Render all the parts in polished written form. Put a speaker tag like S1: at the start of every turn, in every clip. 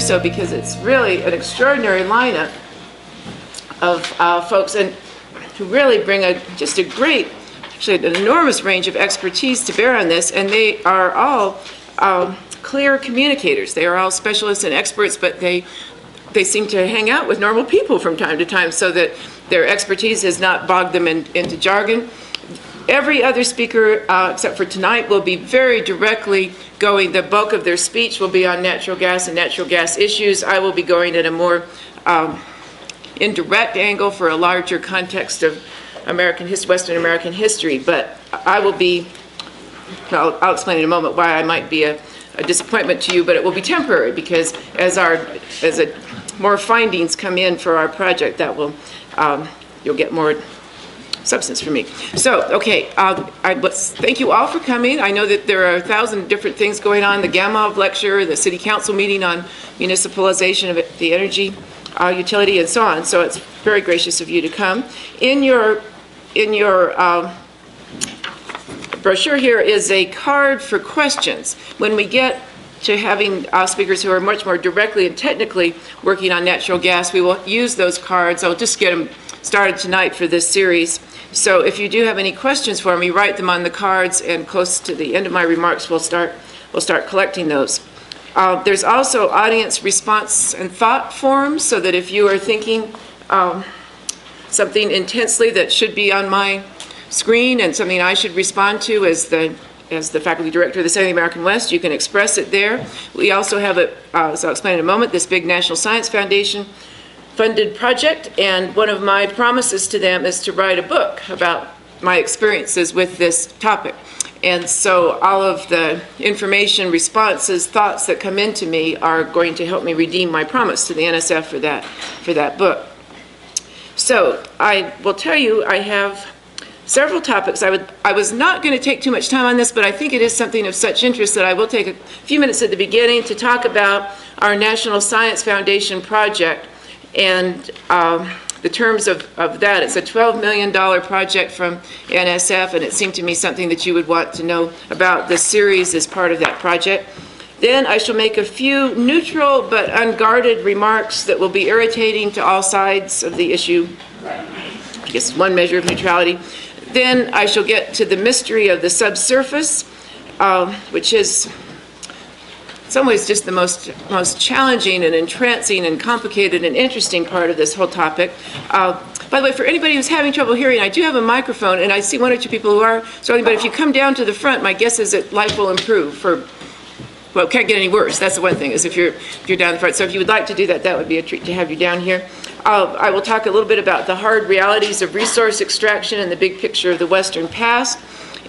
S1: so because it's really an extraordinary lineup of folks and who really bring just a great, actually an enormous range of expertise to bear on this, and they are all clear communicators. They are all specialists and experts, but they seem to hang out with normal people from time to time so that their expertise has not bogged them into jargon. Every other speaker, except for tonight, will be very directly going, the bulk of their speech will be on natural gas and natural gas issues. I will be going at a more indirect angle for a larger context of Western American history, but I will be, I'll explain in a moment why I might be a disappointment to you, but it will be temporary because as more findings come in for our project, that will, you'll get more substance from me. So, okay, thank you all for coming. I know that there are 1,000 different things going on, the Gamov lecture, the City Council meeting on municipalization of the energy utility, and so on. So it's very gracious of you to come. In your brochure here is a card for questions. When we get to having speakers who are much more directly and technically working on natural gas, we will use those cards. I'll just get them started tonight for this series. So if you do have any questions for me, write them on the cards, and close to the end of my remarks, we'll start collecting those. There's also audience response and thought forms, so that if you are thinking something intensely that should be on my screen and something I should respond to as the faculty director of the Southern American West, you can express it there. We also have as I'll explain in a moment, this big National Science Foundation funded project, and one of my promises to them is to write a book about my experiences with this topic. And so all of the information, responses, thoughts that come into me are going to help me redeem my promise to the NSF for that book. So I will tell you, I have several topics. I was not going to take too much time on this, but I think it is something of such interest that I will take a few minutes at the beginning to talk about our National Science Foundation project and the terms of that. It's a $12 million project from NSF, and it seemed to me something that you would want to know about. This series is part of that project. Then I shall make a few neutral but unguarded remarks that will be irritating to all sides of the issue. I guess one measure of neutrality. Then I shall get to the mystery of the subsurface, which is in some ways just the most challenging and entrancing and complicated and interesting part of this whole topiip. By the way, for anybody who's having trouble hearing, I do have a microphone, and I see one or two people who are struggling, but if you come down to the front, my guess is that life will improve well, it can't get any worse. That's the one thing, is if you're down the front. So if you would like to do that, that would be a treat to have you down here. I will talk a little bit about the hard realities of resource extraction and the big picture of the Western past.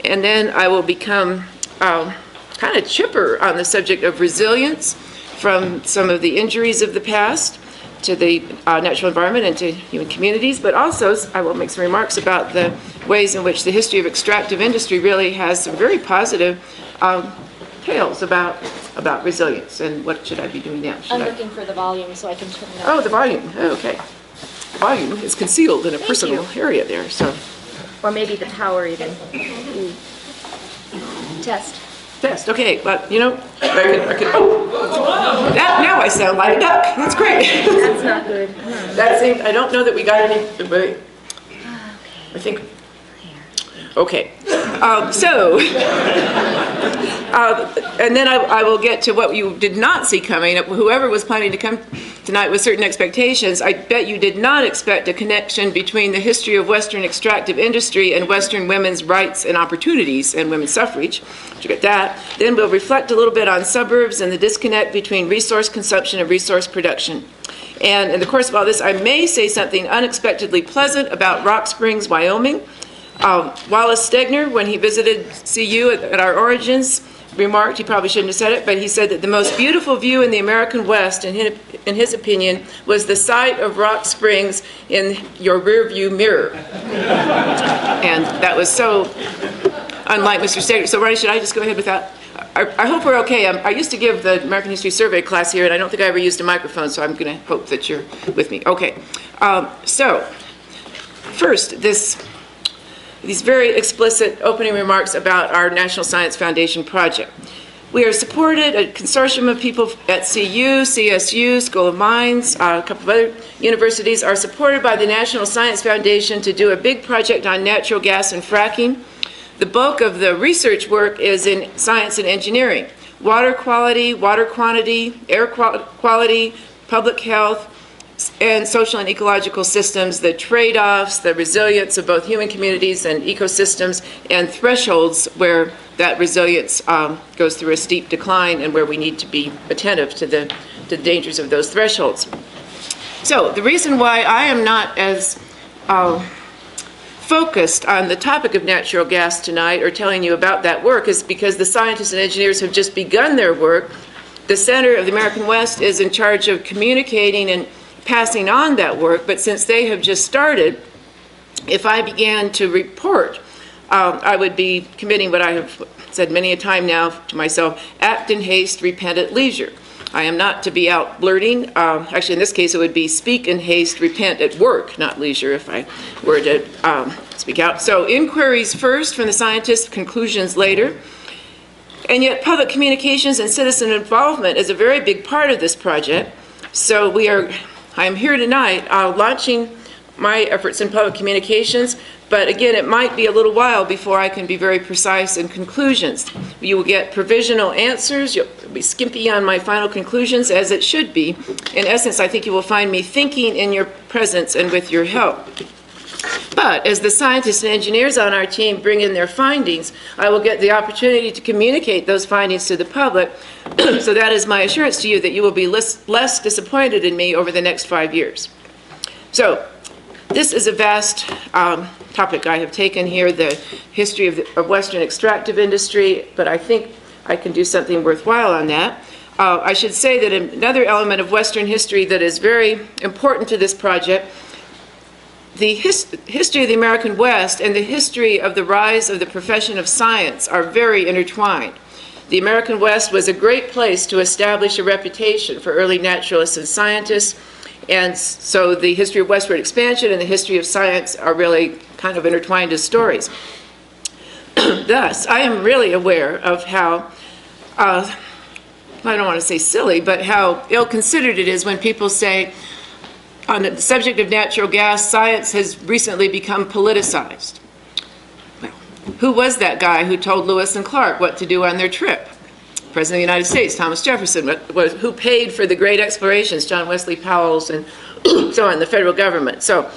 S1: And then I will become kind of chipper on the subject of resilience, from some of the injuries of the past to the natural environment and to human communities. But also I will make some remarks about the ways in which the history of extractive industry really has some very positive tales about resilience. And what should I be doing now?
S2: I'm looking for the volume so I can turn it up.
S1: Oh, the volume. Oh, okay. The volume is concealed in a personal area there. So.
S2: Or maybe the power even. Test.
S1: Okay, but you know, I could now I sound like a duck. That's great.
S2: That's not good.
S1: I don't know that we got any, but I think. Okay, and then I will get to what you did not see coming. Whoever was planning to come tonight with certain expectations, I bet you did not expect a connection between the history of Western extractive industry and Western women's rights and opportunities and women's suffrage. You get that. Then we'll reflect a little bit on suburbs and the disconnect between resource consumption and resource production. And in the course of all this, I may say something unexpectedly pleasant about Rock Springs, Wyoming. Wallace Stegner, when he visited CU at our origins, remarked, he probably shouldn't have said it, but he said that the most beautiful view in the American West, in his opinion, was the sight of Rock Springs in your rear view mirror. And that was so unlike Mr. Stegner. So, Ronnie, should I just go ahead with that? I hope we're okay. I used to give the American History Survey class here, and I don't think I ever used a microphone, so I'm going to hope that you're with me. Okay. So, first, these very explicit opening remarks about our National Science Foundation project. We are supported, a consortium of people at CU, CSU, School of Mines, a couple of other universities are supported by the National Science Foundation to do a big project on natural gas and fracking. The bulk of the research work is in science and engineering. Water quality, water quantity, air quality, public health, and social and ecological systems, the trade-offs, the resilience of both human communities and ecosystems, and thresholds where that resilience goes through a steep decline and where we need to be attentive to the dangers of those thresholds. So the reason why I am not as focused on the topic of natural gas tonight or telling you about that work is because the scientists and engineers have just begun their work. The Center of the American West is in charge of communicating and passing on that work, but since they have just started, if I began to report, I would be committing what I have said many a time now to myself: act in haste, repent at leisure. I am not to be out blurting. Actually, in this case, it would be speak in haste, repent at work, not leisure, if I were to speak out. So inquiries first from the scientists, conclusions later. And yet public communications and citizen involvement is a very big part of this project. So I am here tonight launching my efforts in public communications, but again, it might be a little while before I can be very precise in conclusions. You will get provisional answers. You'll be skimpy on my final conclusions, as it should be. In essence, I think you will find me thinking in your presence and with your help. But as the scientists and engineers on our team bring in their findings, I will get the opportunity to communicate those findings to the public. So that is my assurance to you that you will be less disappointed in me over the next 5 years. So this is a vast topic I have taken here, the history of Western extractive industry, but I think I can do something worthwhile on that. I should say that another element of Western history that is very important to this project, the history of the American West and the history of the rise of the profession of science are very intertwined. The American West was a great place to establish a reputation for early naturalists and scientists, and so the history of westward expansion and the history of science are really kind of intertwined as stories. Thus, I am really aware of how, I don't want to say silly, but how ill-considered it is when people say, on the subject of natural gas, science has recently become politicized. Well, who was that guy who told Lewis and Clark what to do on their trip? President of the United States, Thomas Jefferson. Who paid for the great explorations? John Wesley Powell's and so on, the federal government. So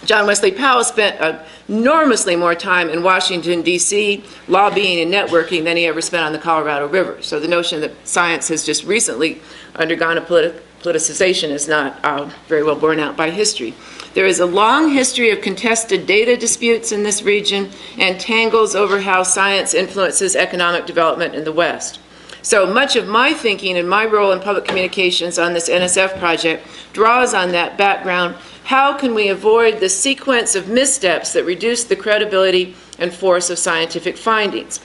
S1: John Wesley Powell spent enormously more time in Washington, D.C., lobbying and networking than he ever spent on the Colorado River. So the notion that science has just recently undergone a politicization is not very well borne out by history. There is a long history of contested data disputes in this region and tangles over how science influences economic development in the West. So much of my thinking and my role in public communications on this NSF project draws on that background. How can we avoid the sequence of missteps that reduce the credibility and force of scientific findings?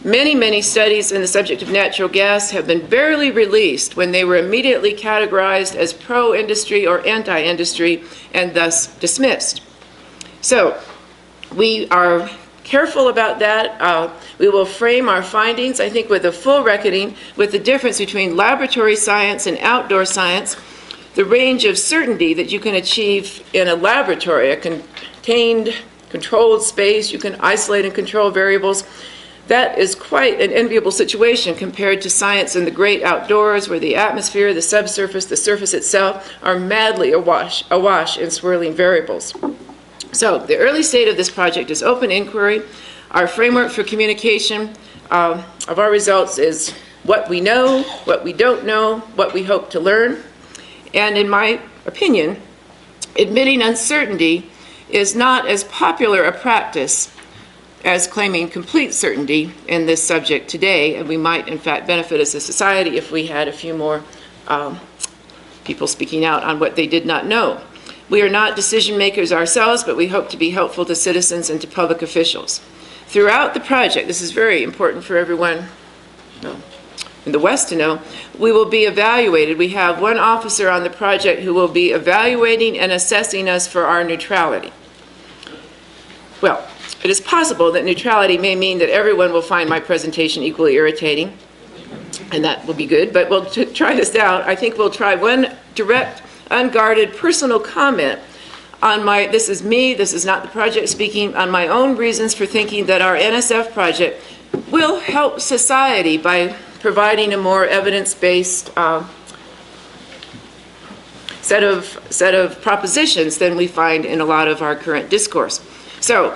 S1: Many, many studies in the subject of natural gas have been barely released when they were immediately categorized as pro-industry or anti-industry and thus dismissed. So we are careful about that. We will frame our findings, I think, with a full reckoning with the difference between laboratory science and outdoor science, the range of certainty that you can achieve in a laboratory, a contained, controlled space. You can isolate and control variables. That is quite an enviable situation compared to science in the great outdoors, where the atmosphere, the subsurface, the surface itself are madly awash in swirling variables. So the early state of this project is open inquiry. Our framework for communication of our results is what we know, what we don't know, what we hope to learn. And in my opinion, admitting uncertainty is not as popular a practice as claiming complete certainty in this subject today, and we might in fact benefit as a society if we had a few more people speaking out on what they did not know. We are not decision makers ourselves, but we hope to be helpful to citizens and to public officials. Throughout the project, this is very important for everyone in the West to know, we will be evaluated. We have one officer on the project who will be evaluating and assessing us for our neutrality. Well, it is possible that neutrality may mean that everyone will find my presentation equally irritating. and that will be good, but we'll try this out. I think we'll try one direct, unguarded personal comment on this is me, this is not the project speaking, on my own reasons for thinking that our NSF project will help society by providing a more evidence-based set of propositions than we find in a lot of our current discourse. So,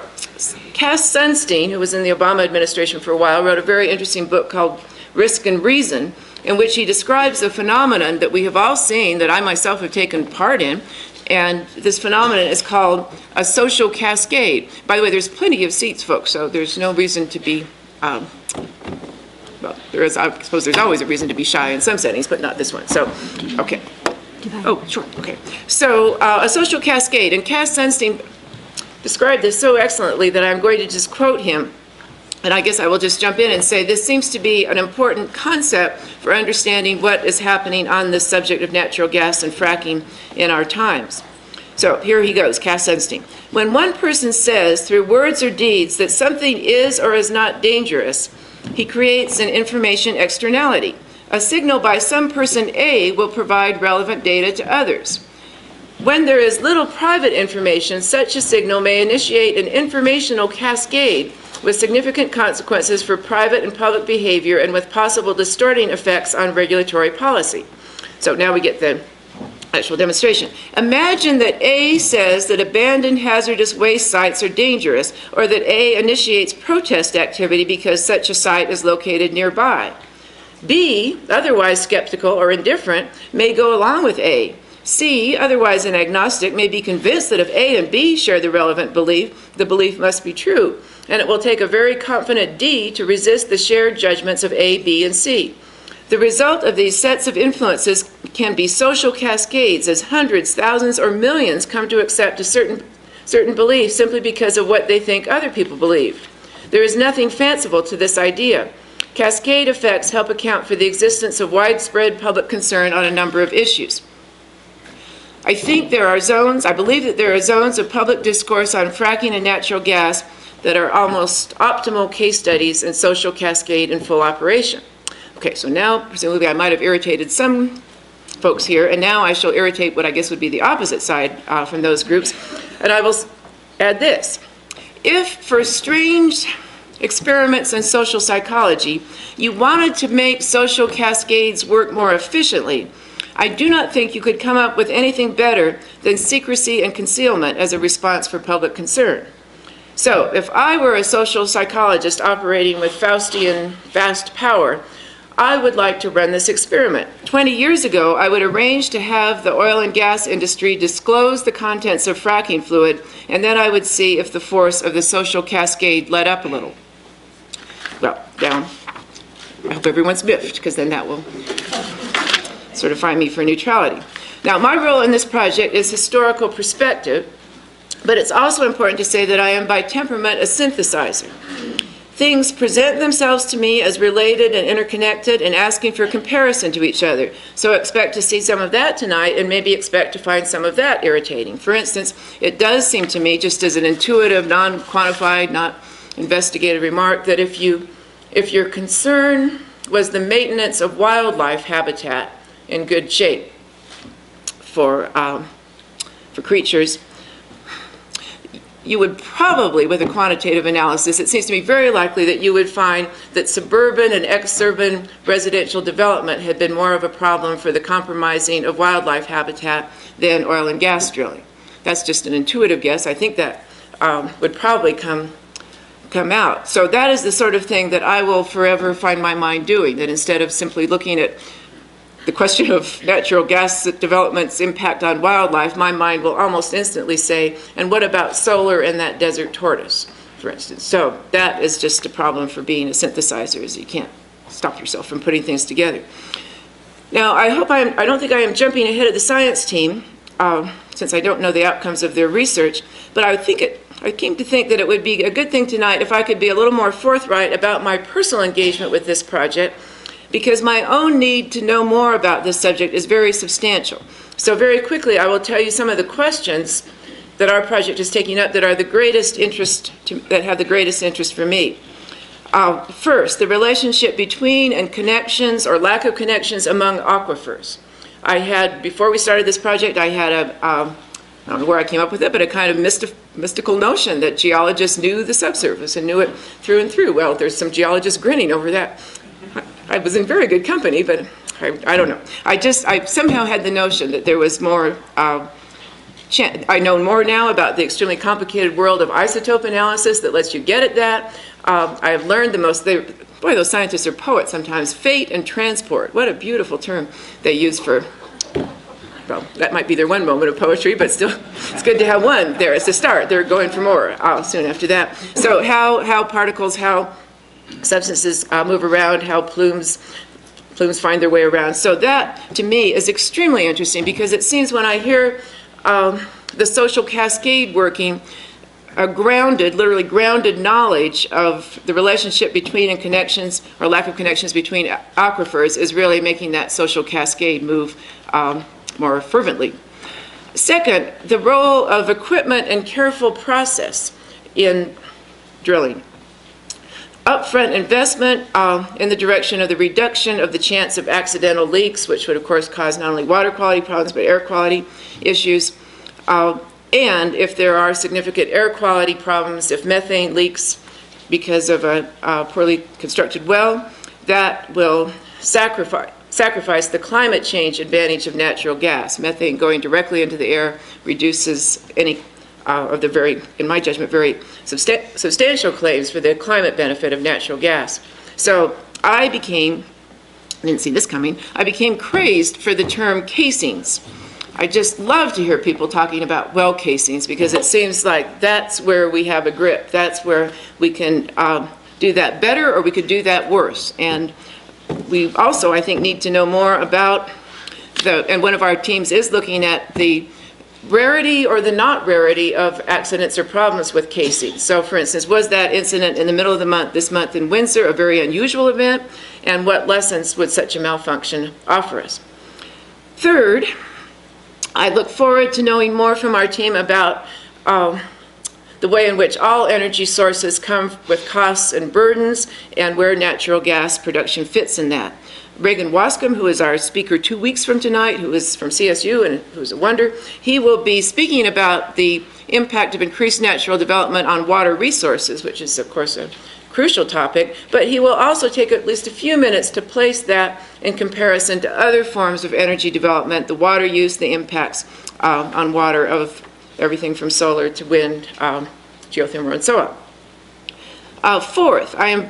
S1: Cass Sunstein, who was in the Obama administration for a while, wrote a very interesting book called Risk and Reason, in which he describes a phenomenon that we have all seen, that I myself have taken part in, and this phenomenon is called a social cascade. By the way, there's plenty of seats, folks, so there's no reason to be, well, I suppose there's always a reason to be shy in some settings, but not this one. So, okay. Oh, sure, okay. So, a social cascade, and Cass Sunstein described this so excellently that I'm going to just quote him. And I guess I will just jump in and say this seems to be an important concept for understanding what is happening on the subject of natural gas and fracking in our times. So here he goes, Cass Sunstein. When one person says through words or deeds that something is or is not dangerous, he creates an information externality. A signal by some person A will provide relevant data to others. When there is little private information, such a signal may initiate an informational cascade with significant consequences for private and public behavior and with possible distorting effects on regulatory policy. So now we get the actual demonstration. Imagine that A says that abandoned hazardous waste sites are dangerous, or that A initiates protest activity because such a site is located nearby. B, otherwise skeptical or indifferent, may go along with A. C, otherwise an agnostic, may be convinced that if A and B share the relevant belief, the belief must be true. And it will take a very confident D to resist the shared judgments of A, B, and C. The result of these sets of influences can be social cascades as hundreds, thousands, or millions come to accept a certain belief simply because of what they think other people believe. There is nothing fanciful to this idea. Cascade effects help account for the existence of widespread public concern on a number of issues. I believe that there are zones of public discourse on fracking and natural gas that are almost optimal case studies in social cascade in full operation. Okay, so now, presumably I might have irritated some folks here, and now I shall irritate what I guess would be the opposite side from those groups, and I will add this. If, for strange experiments in social psychology, you wanted to make social cascades work more efficiently, I do not think you could come up with anything better than secrecy and concealment as a response for public concern. So, if I were a social psychologist operating with Faustian vast power, I would like to run this experiment. 20 years ago, I would arrange to have the oil and gas industry disclose the contents of fracking fluid, and then I would see if the force of the social cascade let up a little. Well, down. I hope everyone's miffed, because then that will certify me for neutrality. Now, my role in this project is historical perspective, but it's also important to say that I am by temperament a synthesizer. Things present themselves to me as related and interconnected and asking for comparison to each other. So expect to see some of that tonight and maybe expect to find some of that irritating. For instance, it does seem to me, just as an intuitive, non-quantified, not investigative remark, that if your concern was the maintenance of wildlife habitat in good shape for creatures, you would probably, with a quantitative analysis, it seems to me very likely that you would find that suburban and ex-urban residential development had been more of a problem for the compromising of wildlife habitat than oil and gas drilling. That's just an intuitive guess. I think that would probably come out. So that is the sort of thing that I will forever find my mind doing, that instead of simply looking at the question of natural gas development's impact on wildlife, my mind will almost instantly say, and what about solar and that desert tortoise, for instance? So that is just a problem for being a synthesizer, is you can't stop yourself from putting things together. Now, I don't think I am jumping ahead of the science team, since I don't know the outcomes of their research, but I came to think that it would be a good thing tonight if I could be a little more forthright about my personal engagement with this project, because my own need to know more about this subject is very substantial. So very quickly, I will tell you some of the questions that our project is taking up that are the greatest interest that have the greatest interest for me. First, the relationship between and connections or lack of connections among aquifers. Before we started this project, I had I don't know where I came up with it, but a kind of mystical notion that geologists knew the subsurface and knew it through and through. Well, there's some geologists grinning over that. I was in very good company, but I don't know. I somehow had the notion that there was more, I know more now about the extremely complicated world of isotope analysis that lets you get at that. I have learned boy, those scientists are poets sometimes. Fate and transport. What a beautiful term they use for, well, that might be their one moment of poetry, but still, it's good to have one there as a start. They're going for more soon after that. So how particles, how substances move around, how plumes find their way around. So that, to me, is extremely interesting because it seems when I hear the social cascade working, literally grounded knowledge of the relationship between and connections or lack of connections between aquifers is really making that social cascade move more fervently. Second, the role of equipment and careful process in drilling. Upfront investment in the direction of the reduction of the chance of accidental leaks, which would of course cause not only water quality problems but air quality issues. And if there are significant air quality problems, if methane leaks because of a poorly constructed well, that will sacrifice the climate change advantage of natural gas. Methane going directly into the air reduces any of the in my judgment, very substantial claims for the climate benefit of natural gas. So I didn't see this coming, I became crazed for the term casings. I just love to hear people talking about well casings because it seems like that's where we have a grip. That's where we can do that better or we could do that worse. And we also, I think, need to know more about and one of our teams is looking at the rarity or the not rarity of accidents or problems with casings. So for instance, was that incident in the middle of this month in Windsor a very unusual event? And what lessons would such a malfunction offer us? Third, I look forward to knowing more from our team about the way in which all energy sources come with costs and burdens and where natural gas production fits in that. Reagan Wascom, who is our speaker 2 weeks from tonight, who is from CSU and who's a wonder, he will be speaking about the impact of increased natural development on water resources, which is, of course, a crucial topic, but he will also take at least a few minutes to place that in comparison to other forms of energy development, the water use, the impacts on water of everything from solar to wind, geothermal, and so on. Fourth, I am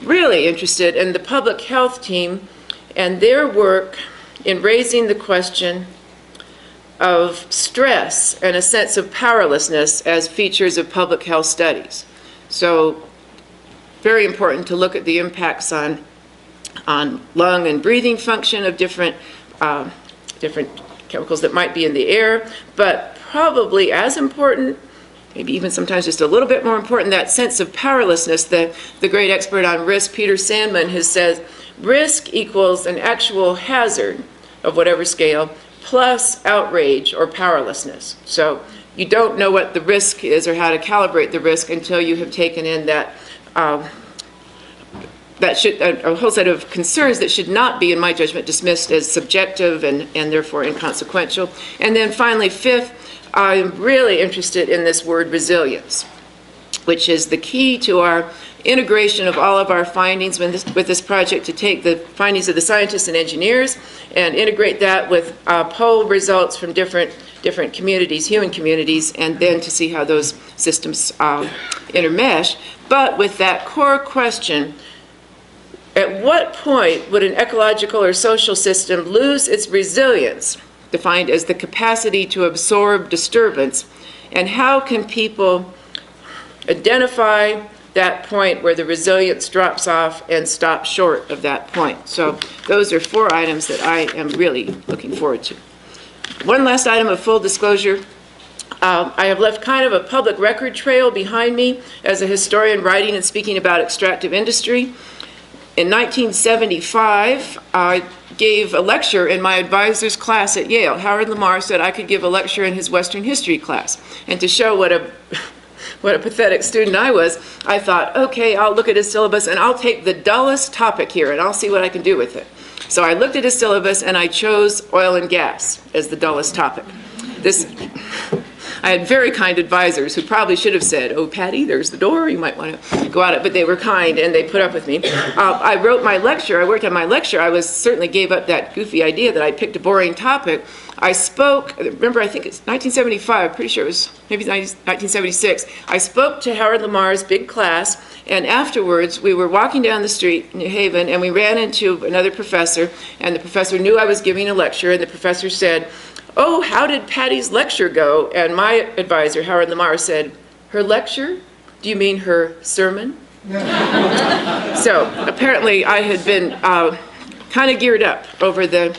S1: really interested in the public health team and their work in raising the question of stress and a sense of powerlessness as features of public health studies. So very important to look at the impacts on lung and breathing function of different chemicals that might be in the air, but probably as important, maybe even sometimes just a little bit more important, that sense of powerlessness. The great expert on risk, Peter Sandman, has said risk equals an actual hazard of whatever scale plus outrage or powerlessness. So you don't know what the risk is or how to calibrate the risk until you have taken in a whole set of concerns that should not be, in my judgment, dismissed as subjective and therefore inconsequential. And then finally, fifth, I'm really interested in this word resilience, which is the key to our integration of all of our findings with this project, to take the findings of the scientists and engineers and integrate that with poll results from different communities, human communities, and then to see how those systems intermesh. But with that core question, at what point would an ecological or social system lose its resilience, defined as the capacity to absorb disturbance, and how can people identify that point where the resilience drops off and stop short of that point? So those are 4 items that I am really looking forward to. One last item of full disclosure. I have left kind of a public record trail behind me as a historian writing and speaking about extractive industry. In 1975, I gave a lecture in my advisor's class at Yale. Howard Lamar said I could give a lecture in his Western history class. And to show what a what a pathetic student I was, I thought, okay, I'll look at his syllabus and I'll take the dullest topic here and I'll see what I can do with it. So I looked at his syllabus and I chose oil and gas as the dullest topic. I had very kind advisors who probably should have said, oh, Patty, there's the door, you might want to go out, but they were kind and they put up with me. I wrote my lecture, I worked on my lecture, I certainly gave up that goofy idea that I picked a boring topic. I spoke, remember, I think it's 1975, pretty sure it was maybe 1976. I spoke to Howard Lamar's big class, and afterwards we were walking down the street in New Haven, and we ran into another professor, and the professor knew I was giving a lecture, and the professor said, oh, how did Patty's lecture go? And my advisor, Howard Lamar, said, her lecture? Do you mean her sermon? So apparently I had been kind of geared up over the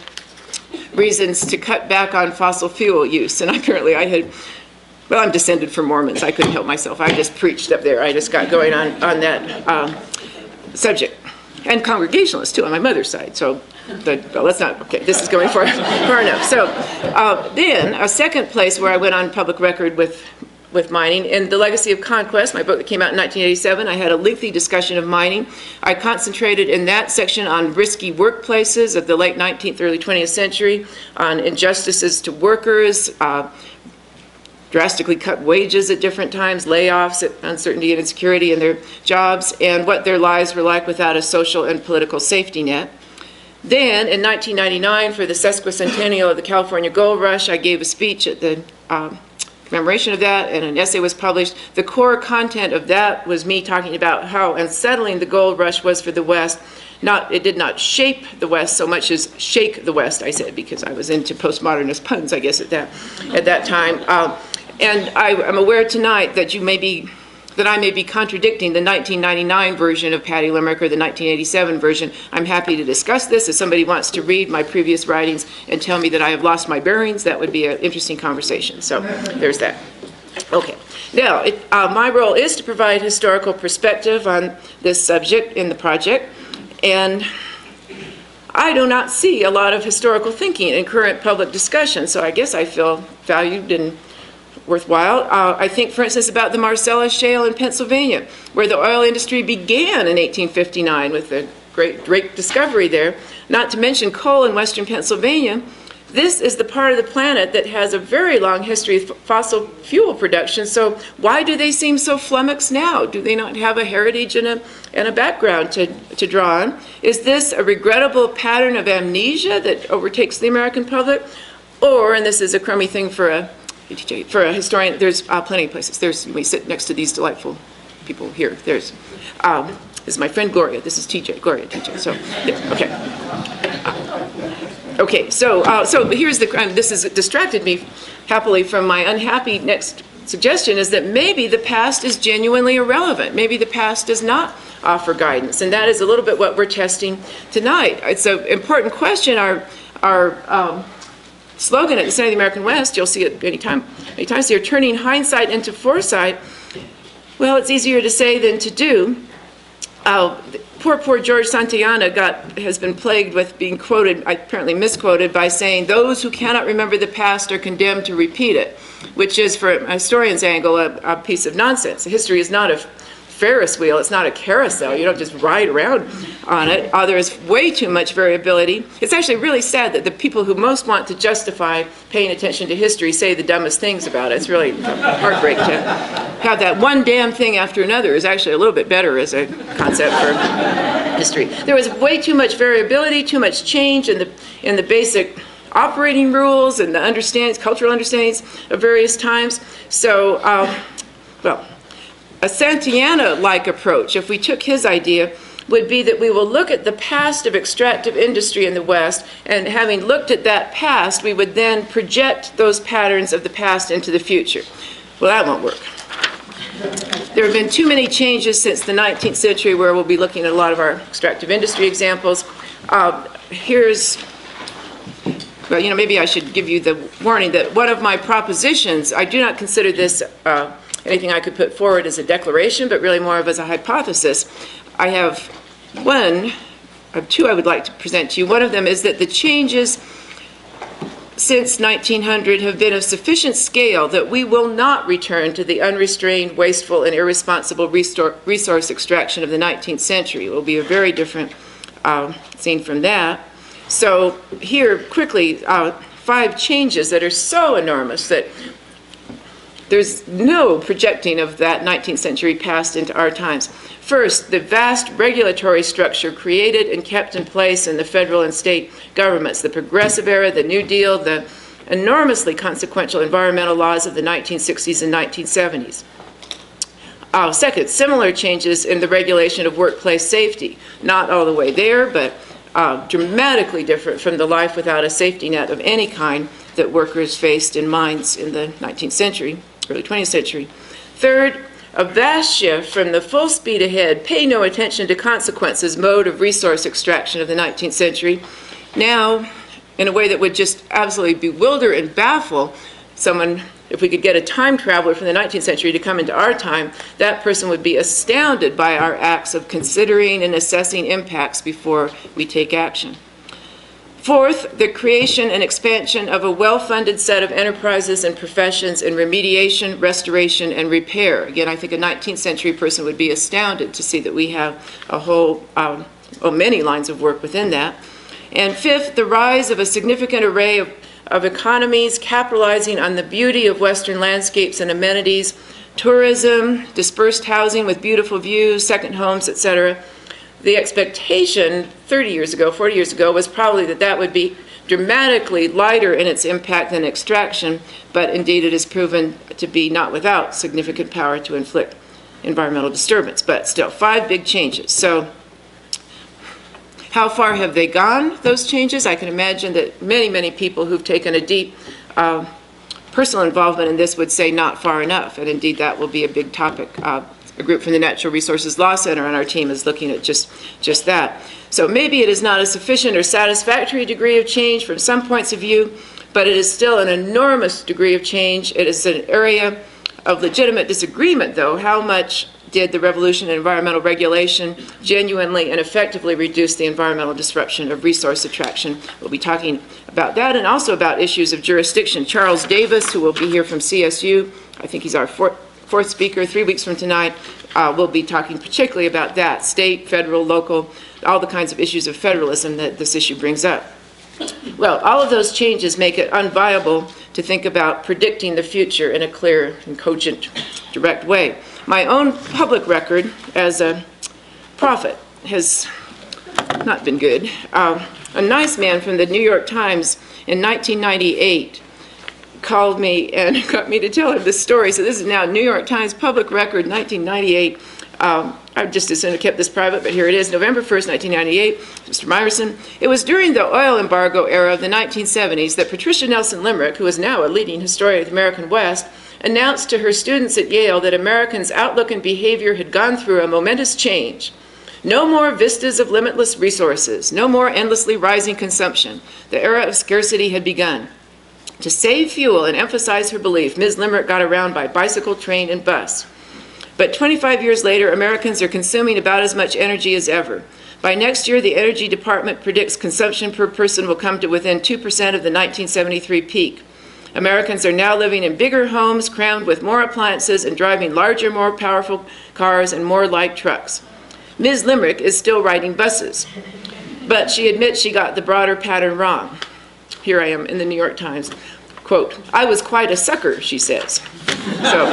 S1: reasons to cut back on fossil fuel use. And apparently I had, well, I'm descended from Mormons. I couldn't help myself. I just preached up there. I just got going on that subject. And Congregationalist, too, on my mother's side. So, well, let's not, okay, this is going far enough. So then a second place where I went on public record with mining, in The Legacy of Conquest, my book that came out in 1987, I had a lengthy discussion of mining. I concentrated in that section on risky workplaces of the late 19th, early 20th century, on injustices to workers, drastically cut wages at different times, layoffs, uncertainty and insecurity in their jobs, and what their lives were like without a social and political safety net. Then, in 1999, for the sesquicentennial of the California Gold Rush, I gave a speech at the commemoration of that, and an essay was published. The core content of that was me talking about how unsettling the gold rush was for the West. It did not shape the West so much as shake the West, I said, because I was into postmodernist puns, I guess, at that time. And I'm aware tonight that I may be contradicting the 1999 version of Patty Limerick or the 1987 version. I'm happy to discuss this. If somebody wants to read my previous writings and tell me that I have lost my bearings, that would be an interesting conversation. So there's that. Okay. Now, my role is to provide historical perspective on this subject in the project, and I do not see a lot of historical thinking in current public discussion, so I guess I feel valued and worthwhile. I think, for instance, about the Marcellus Shale in Pennsylvania, where the oil industry began in 1859 with the great Drake discovery there, not to mention coal in western Pennsylvania. This is the part of the planet that has a very long history of fossil fuel production, so why do they seem so flummoxed now? Do they not have a heritage and a background to draw on? Is this a regrettable pattern of amnesia that overtakes the American public? Or, and this is a crummy thing for a historian, there's plenty of places. We sit next to these delightful people here. This is my friend Gloria. This is TJ. Gloria, TJ. So, yeah, okay. Okay. So here's this has distracted me happily from my unhappy next suggestion, is that maybe the past is genuinely irrelevant. Maybe the past does not offer guidance, and that is a little bit what we're testing tonight. It's an important question. Our slogan at the Center of the American West, you'll see it many times here, turning hindsight into foresight. Well, it's easier to say than to do. Poor George Santayana has been plagued with being quoted, apparently misquoted, by saying those who cannot remember the past are condemned to repeat it, which is, from a historian's angle, a piece of nonsense. History is not a Ferris wheel. It's not a carousel. You don't just ride around on it. There is way too much variability. It's actually really sad that the people who most want to justify paying attention to history say the dumbest things about it. It's really heartbreak to have that one damn thing after another is actually a little bit better as a concept for history. There was way too much variability, too much change in the basic operating rules and the cultural understandings of various times. So, a Santayana-like approach, if we took his idea, would be that we will look at the past of extractive industry in the West, and having looked at that past, we would then project those patterns of the past into the future. Well, that won't work. There have been too many changes since the 19th century where we'll be looking at a lot of our extractive industry examples. Maybe I should give you the warning that one of my propositions, I do not consider this anything I could put forward as a declaration, but really more of as a hypothesis. I have two I would like to present to you. One of them is that the changes since 1900 have been of sufficient scale that we will not return to the unrestrained, wasteful, and irresponsible resource extraction of the 19th century. It will be a very different scene from that. So here, quickly, 5 changes that are so enormous that there's no projecting of that 19th century past into our times. First, the vast regulatory structure created and kept in place in the federal and state governments, the Progressive Era, the New Deal, the enormously consequential environmental laws of the 1960s and 1970s. Second, similar changes in the regulation of workplace safety. Not all the way there, but dramatically different from the life without a safety net of any kind that workers faced in mines in the 19th century, early 20th century. Third, a vast shift from the full speed ahead, pay no attention to consequences mode of resource extraction of the 19th century. Now, in a way that would just absolutely bewilder and baffle someone, if we could get a time traveler from the 19th century to come into our time, that person would be astounded by our acts of considering and assessing impacts before we take action. Fourth, the creation and expansion of a well-funded set of enterprises and professions in remediation, restoration, and repair. Again, I think a 19th century person would be astounded to see that we have a whole, many lines of work within that. And fifth, the rise of a significant array of economies capitalizing on the beauty of Western landscapes and amenities, tourism, dispersed housing with beautiful views, second homes, etc. The expectation 30 years ago, 40 years ago, was probably that that would be dramatically lighter in its impact than extraction, but indeed it is proven to be not without significant power to inflict environmental disturbance. But still, 5 big changes. So how far have they gone, those changes? I can imagine that many, many people who've taken a deep personal involvement in this would say not far enough, and indeed that will be a big topic. A group from the Natural Resources Law Center on our team is looking at just that. So maybe it is not a sufficient or satisfactory degree of change from some points of view, but it is still an enormous degree of change. It is an area of legitimate disagreement, though. How much did the revolution in environmental regulation genuinely and effectively reduce the environmental disruption of resource attraction? We'll be talking about that and also about issues of jurisdiction. Charles Davis, who will be here from CSU, I think he's our fourth speaker 3 weeks from tonight, will be talking particularly about that, state, federal, local, all the kinds of issues of federalism that this issue brings up. Well, all of those changes make it unviable to think about predicting the future in a clear and cogent, direct way. My own public record as a prophet has not been good. A nice man from the New York Times in 1998 called me and got me to tell him this story. So this is now New York Times public record, 1998. I just as soon have kept this private, but here it is, November 1st, 1998, Mr. Myerson. It was during the oil embargo era of the 1970s that Patricia Nelson Limerick, who is now a leading historian of the American West, announced to her students at Yale that Americans' outlook and behavior had gone through a momentous change. No more vistas of limitless resources, no more endlessly rising consumption. The era of scarcity had begun. To save fuel and emphasize her belief, Ms. Limerick got around by bicycle, train, and bus. But 25 years later, Americans are consuming about as much energy as ever. By next year, the Energy Department predicts consumption per person will come to within 2% of the 1973 peak. Americans are now living in bigger homes, crammed with more appliances, and driving larger, more powerful cars and more light trucks. Ms. Limerick is still riding buses, but she admits she got the broader pattern wrong. Here I am in the New York Times. Quote, "I was quite a sucker," she says. So,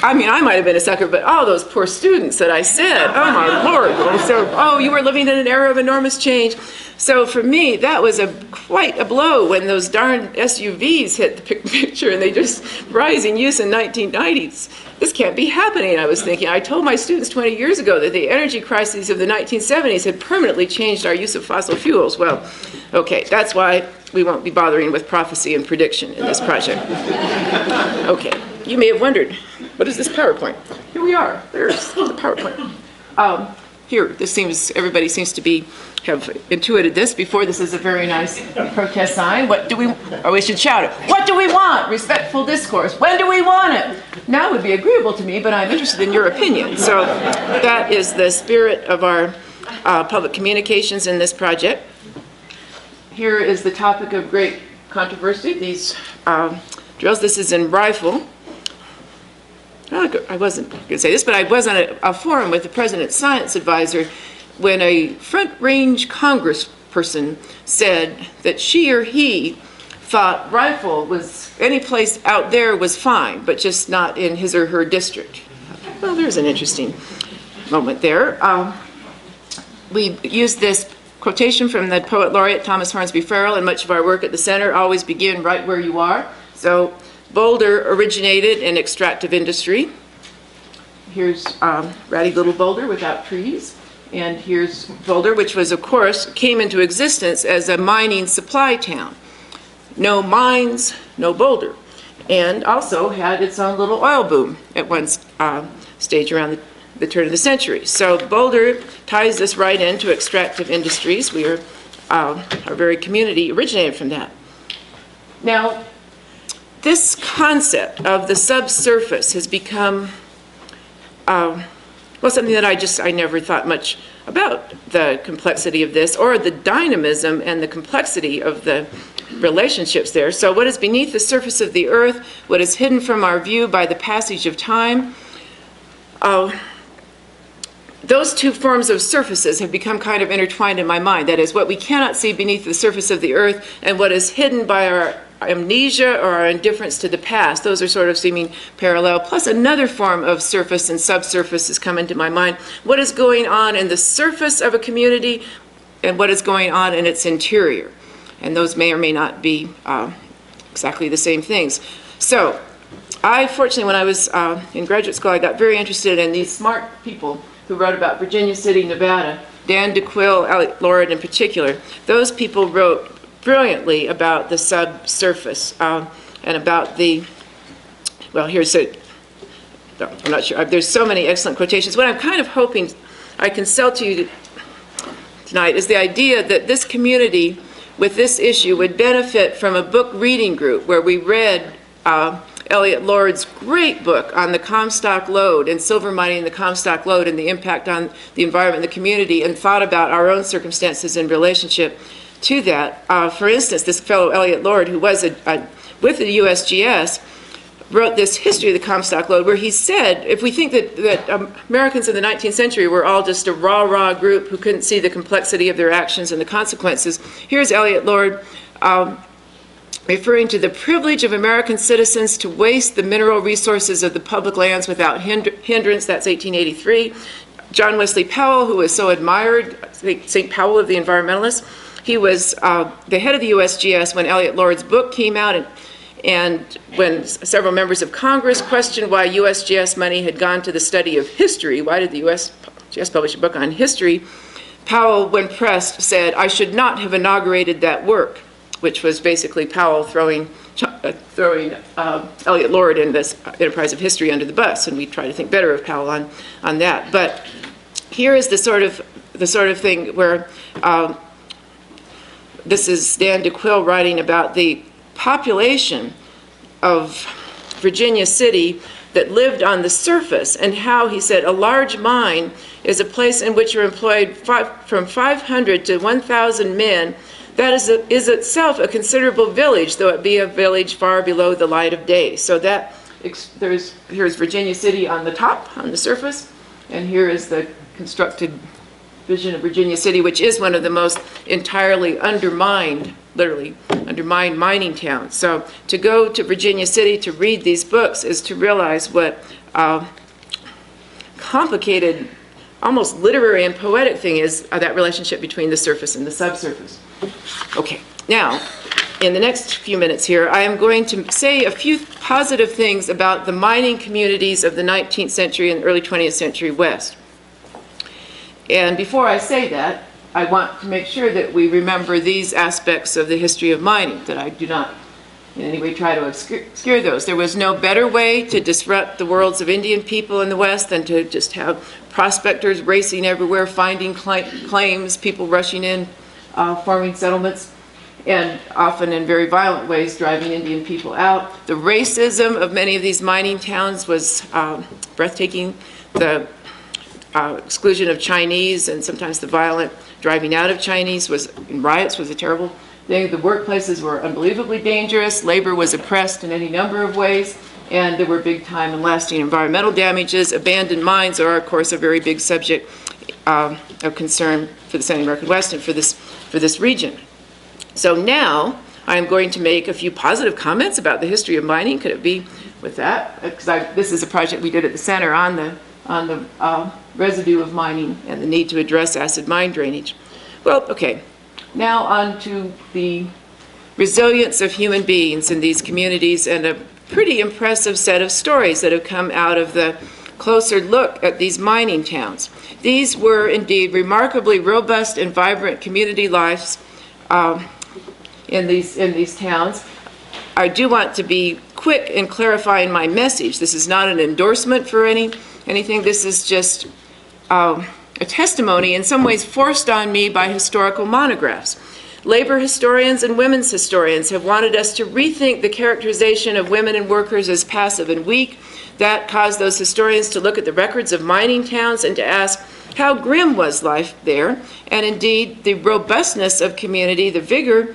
S1: I might have been a sucker, but all those poor students that I said, oh my Lord. So, you were living in an era of enormous change. So for me, that was quite a blow when those darn SUVs hit the picture and they just rising use in 1990s. This can't be happening, I was thinking. I told my students 20 years ago that the energy crises of the 1970s had permanently changed our use of fossil fuels. Well, okay, that's why we won't be bothering with prophecy and prediction in this project. Okay, you may have wondered, what is this PowerPoint? Here we are, there's the PowerPoint. Here, everybody seems to have intuited this before. This is a very nice protest sign. We should shout it. What do we want? Respectful discourse. When do we want it? Now would be agreeable to me, but I'm interested in your opinion. So that is the spirit of our public communications in this project. here is the topic of great controversy, these drills. This is in Rifle. I wasn't going to say this, but I was on a forum with the President's science advisor when a Front Range congressperson said that she or he thought Rifle was, any place out there was fine, but just not in his or her district. Well, there's an interesting moment there. We used this quotation from the poet laureate Thomas Hornsby Farrell, and much of our work at the center always begin right where you are. So Boulder originated in extractive industry. Here's ratty little Boulder without trees. And here's Boulder, which was, of course, came into existence as a mining supply town. No mines, no Boulder. And also had its own little oil boom at one stage around the turn of the century. So Boulder ties us right into extractive industries. We are, our very community originated from that. Now, this concept of the subsurface has become, well, something that I never thought much about, the complexity of this, or the dynamism and the complexity of the relationships there. So what is beneath the surface of the earth, what is hidden from our view by the passage of time, those two forms of surfaces have become kind of intertwined in my mind. That is, what we cannot see beneath the surface of the earth and what is hidden by our amnesia or our indifference to the past. Those are sort of seeming parallel. Plus another form of surface and subsurface has come into my mind. What is going on in the surface of a community and what is going on in its interior. And those may or may not be exactly the same things. So I, fortunately, when I was in graduate school, I got very interested in these smart people who wrote about Virginia City, Nevada, Dan DeQuille, Elliot Lord in particular. Those people wrote brilliantly about the subsurface and about the, well, here's a, no, I'm not sure, there's so many excellent quotations. What I'm kind of hoping I can sell to you tonight is the idea that this community with this issue would benefit from a book reading group where we read Elliot Lord's great book on the Comstock lode and silver mining in the Comstock lode and the impact on the environment and the community, and thought about our own circumstances in relationship to that. For instance, this fellow Elliot Lord, who was with the USGS, wrote this history of the Comstock lode where he said, if we think that Americans in the 19th century were all just a rah-rah group who couldn't see the complexity of their actions and the consequences, here's Elliot Lord referring to the privilege of American citizens to waste the mineral resources of the public lands without hindrance. That's 1883. John Wesley Powell, who was so admired, St. Powell of the environmentalists, he was the head of the USGS when Elliot Lord's book came out, and when several members of Congress questioned why USGS money had gone to the study of history, why did the USGS publish a book on history, Powell, when pressed, said, "I should not have inaugurated that work," which was basically Powell throwing Elliot Lord in this enterprise of history under the bus, and we try to think better of Powell on that. But here is the sort of thing where this is Dan DeQuille writing about the population of Virginia City that lived on the surface, and how, he said, a large mine is a place in which are employed from 500 to 1,000 men. That is itself a considerable village, though it be a village far below the light of day. So that here's Virginia City on the top, on the surface, and here is the constructed vision of Virginia City, which is one of the most entirely undermined, literally undermined mining towns. So to go to Virginia City to read these books is to realize what complicated, almost literary and poetic thing is that relationship between the surface and the subsurface. Okay, now, in the next few minutes here, I am going to say a few positive things about the mining communities of the 19th century and early 20th century West. And before I say that, I want to make sure that we remember these aspects of the history of mining, that I do not in any way try to obscure those. There was no better way to disrupt the worlds of Indian people in the West than to just have prospectors racing everywhere, finding claims, people rushing in, forming settlements, and often in very violent ways driving Indian people out. The racism of many of these mining towns was breathtaking. The exclusion of Chinese and sometimes the violent driving out of Chinese in riots was a terrible The workplaces were unbelievably dangerous. Labor was oppressed in any number of ways, and there were big time and lasting environmental damages. Abandoned mines are, of course, a very big subject of concern for the Central American West and for this region. So now I'm going to make a few positive comments about the history of mining. Could it be with that? Because this is a project we did at the center on the residue of mining and the need to address acid mine drainage. Well, okay. Now on to the resilience of human beings in these communities and a pretty impressive set of stories that have come out of the closer look at these mining towns. These were indeed remarkably robust and vibrant community lives in these towns. I do want to be quick in clarifying my message. This is not an endorsement for anything. This is just a testimony, in some ways forced on me by historical monographs. Labor historians and women's historians have wanted us to rethink the characterization of women and workers as passive and weak. That caused those historians to look at the records of mining towns and to ask, how grim was life there? And indeed, the robustness of community, the vigor,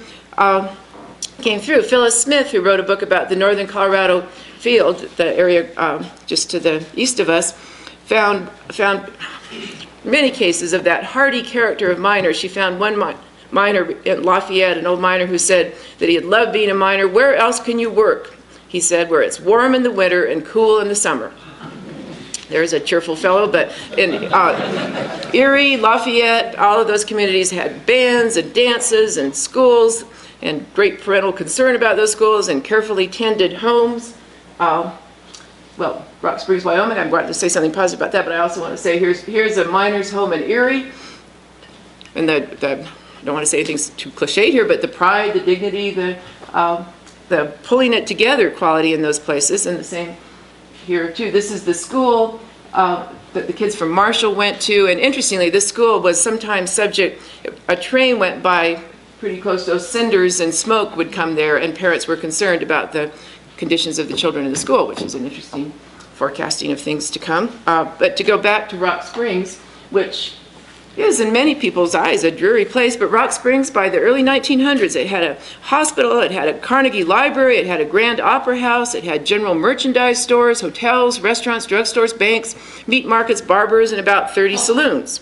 S1: came through. Phyllis Smith, who wrote a book about the northern Colorado field, the area just to the east of us, found many cases of that hardy character of miners. She found one miner in Lafayette, an old miner, who said that he had loved being a miner. Where else can you work? He said, where it's warm in the winter and cool in the summer. There's a cheerful fellow, but in Erie, Lafayette, all of those communities had bands and dances and schools and great parental concern about those schools and carefully tended homes. Well, Rock Springs, Wyoming, I'm going to say something positive about that, but I also want to say here's a miner's home in Erie. And I don't want to say anything too cliched here, but the pride, the dignity, the pulling it together quality in those places, and the same here too. This is the school that the kids from Marshall went to, and interestingly, this school was sometimes subject, a train went by pretty close to those cinders and smoke would come there, and parents were concerned about the conditions of the children in the school, which is an interesting forecasting of things to come. But to go back to Rock Springs, which is in many people's eyes a dreary place, but Rock Springs by the early 1900s, it had a hospital, it had a Carnegie Library, it had a grand opera house, it had general merchandise stores, hotels, restaurants, drugstores, banks, meat markets, barbers, and about 30 saloons.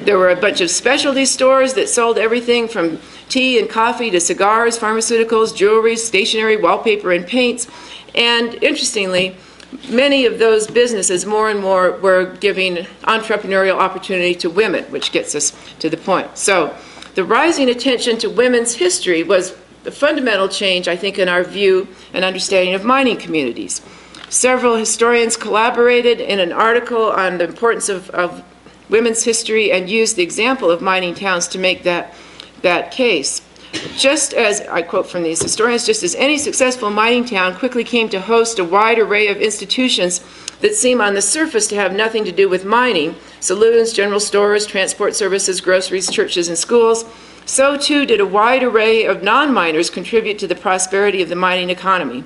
S1: There were a bunch of specialty stores that sold everything from tea and coffee to cigars, pharmaceuticals, jewelry, stationery, wallpaper, and paints. And interestingly, many of those businesses, more and more, were giving entrepreneurial opportunity to women, which gets us to the point. So the rising attention to women's history was the fundamental change, I think, in our view and understanding of mining communities. Several historians collaborated in an article on the importance of women's history and used the example of mining towns to make that case. Just as, I quote from these historians, just as any successful mining town quickly came to host a wide array of institutions that seem on the surface to have nothing to do with mining, saloons, general stores, transport services, groceries, churches, and schools, so too did a wide array of non-miners contribute to the prosperity of the mining economy.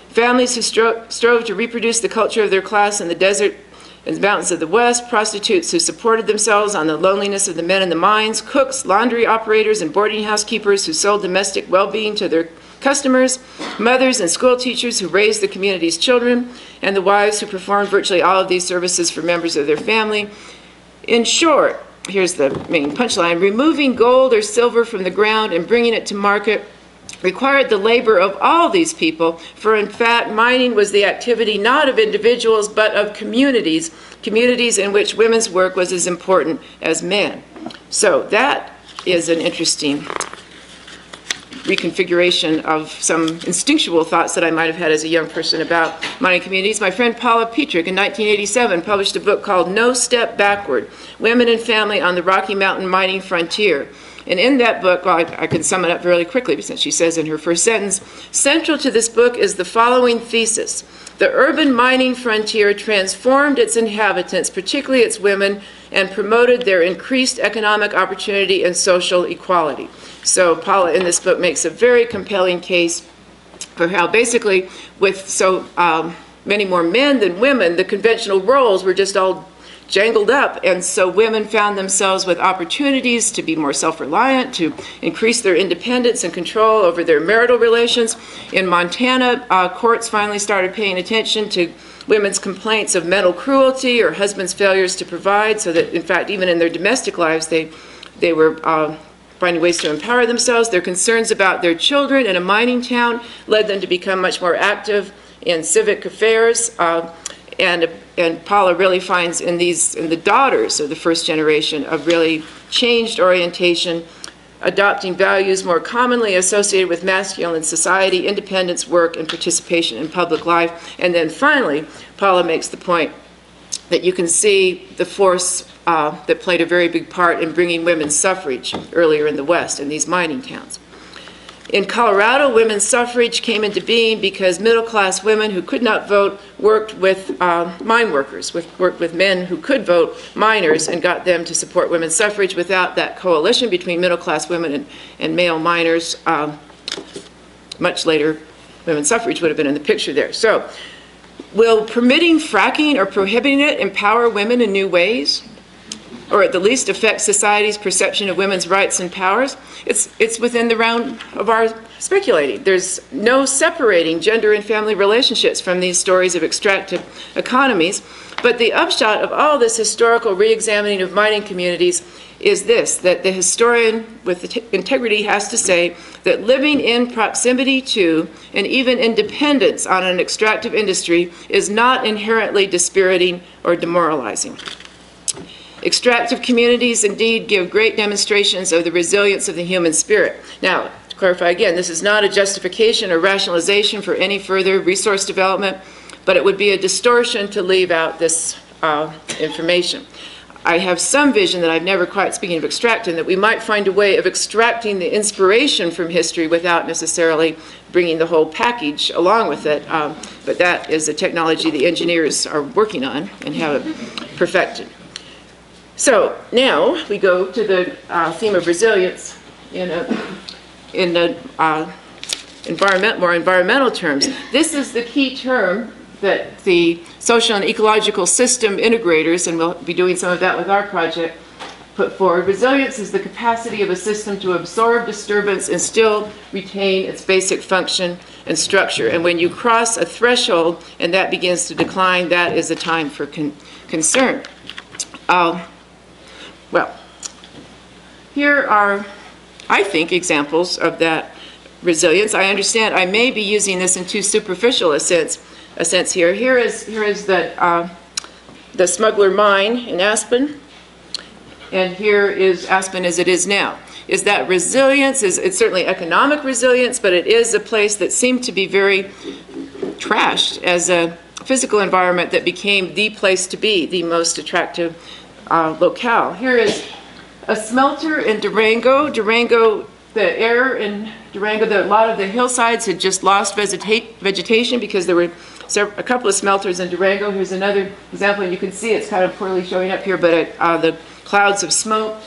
S1: Families who strove to reproduce the culture of their class in the desert and the mountains of the West, prostitutes who supported themselves on the loneliness of the men in the mines, cooks, laundry operators, and boarding house keepers who sold domestic well-being to their customers, mothers and school teachers who raised the community's children, and the wives who performed virtually all of these services for members of their family. In short, here's the main punchline, removing gold or silver from the ground and bringing it to market required the labor of all these people, for in fact, mining was the activity not of individuals, but of communities, communities in which women's work was as important as men. So that is an interesting reconfiguration of some instinctual thoughts that I might have had as a young person about mining communities. My friend Paula Patrick in 1987 published a book called No Step Backward, Women and Family on the Rocky Mountain Mining Frontier. And in that book, well, I can sum it up really quickly, since she says in her first sentence, central to this book is the following thesis. The urban mining frontier transformed its inhabitants, particularly its women, and promoted their increased economic opportunity and social equality. So Paula in this book makes a very compelling case for how basically with so many more men than women, the conventional roles were just all jangled up, and so women found themselves with opportunities to be more self-reliant, to increase their independence and control over their marital relations. In Montana, courts finally started paying attention to women's complaints of mental cruelty or husbands' failures to provide, so that, in fact, even in their domestic lives, they were finding ways to empower themselves. Their concerns about their children in a mining town led them to become much more active in civic affairs. And Paula really finds in the daughters of the first generation a really changed orientation, adopting values more commonly associated with masculine society, independence, work, and participation in public life. And then finally, Paula makes the point that you can see the force that played a very big part in bringing women's suffrage earlier in the West in these mining towns. In Colorado, women's suffrage came into being because middle-class women who could not vote worked with mine workers, worked with men who could vote, miners, and got them to support women's suffrage. Without that coalition between middle-class women and male miners, much later, women's suffrage would have been in the picture there. So, will permitting fracking or prohibiting it empower women in new ways? Or at the least affect society's perception of women's rights and powers? It's within the realm of our speculating. There's no separating gender and family relationships from these stories of extractive economies, but the upshot of all this historical re-examining of mining communities is this, that the historian with integrity has to say that living in proximity to and even independence on an extractive industry is not inherently dispiriting or demoralizing. Extractive communities indeed give great demonstrations of the resilience of the human spirit. Now, to clarify again, this is not a justification or rationalization for any further resource development, but it would be a distortion to leave out this information. I have some vision that I've never quite, speaking of extracting, that we might find a way of extracting the inspiration from history without necessarily bringing the whole package along with it, but that is a technology the engineers are working on and have perfected. So now we go to the theme of resilience in more environmental terms. This is the key term that the social and ecological system integrators, and we'll be doing some of that with our project, put forward. Resilience is the capacity of a system to absorb disturbance and still retain its basic function and structure. And when you cross a threshold and that begins to decline, that is a time for concern. Well, here are, I think, examples of that resilience. I understand I may be using this in too superficial a sense here. Here is the Smuggler Mine in Aspen, and here is Aspen as it is now. Is that resilience? It's certainly economic resilience, but it is a place that seemed to be very trashed as a physical environment that became the place to be, the most attractive locale. Here is a smelter in Durango. The air in Durango, a lot of the hillsides had just lost vegetation because there were a couple of smelters in Durango. Here's another example, and you can see it's kind of poorly showing up here, but the clouds of smoke.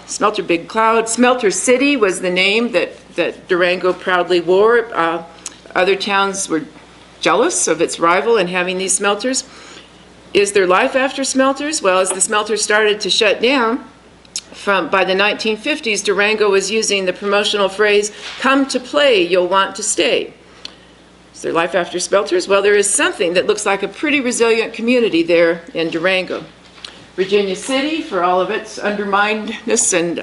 S1: Smelter Big Cloud. Smelter City was the name that Durango proudly wore. Other towns were jealous of its rival in having these smelters. Is there life after smelters? Well, as the smelters started to shut down, by the 1950s, Durango was using the promotional phrase, "Come to play, you'll want to stay." Is there life after smelters? Well, there is something that looks like a pretty resilient community there in Durango. Virginia City, for all of its underminedness and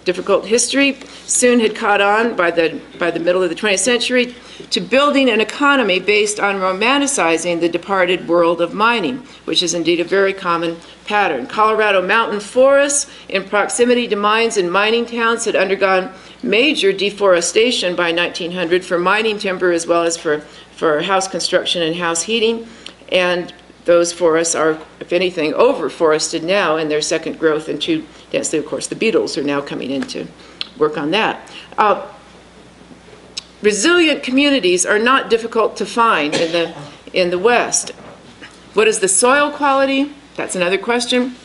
S1: difficult history, soon had caught on by the middle of the 20th century to building an economy based on romanticizing the departed world of mining, which is indeed a very common pattern. Colorado mountain forests in proximity to mines and mining towns had undergone major deforestation by 1900 for mining timber as well as for house construction and house heating, and those forests are, if anything, over-forested now in their second growth, and too densely, of course, the beetles are now coming in to work on that. Resilient communities are not difficult to find in the West. What is the soil quality? That's another question.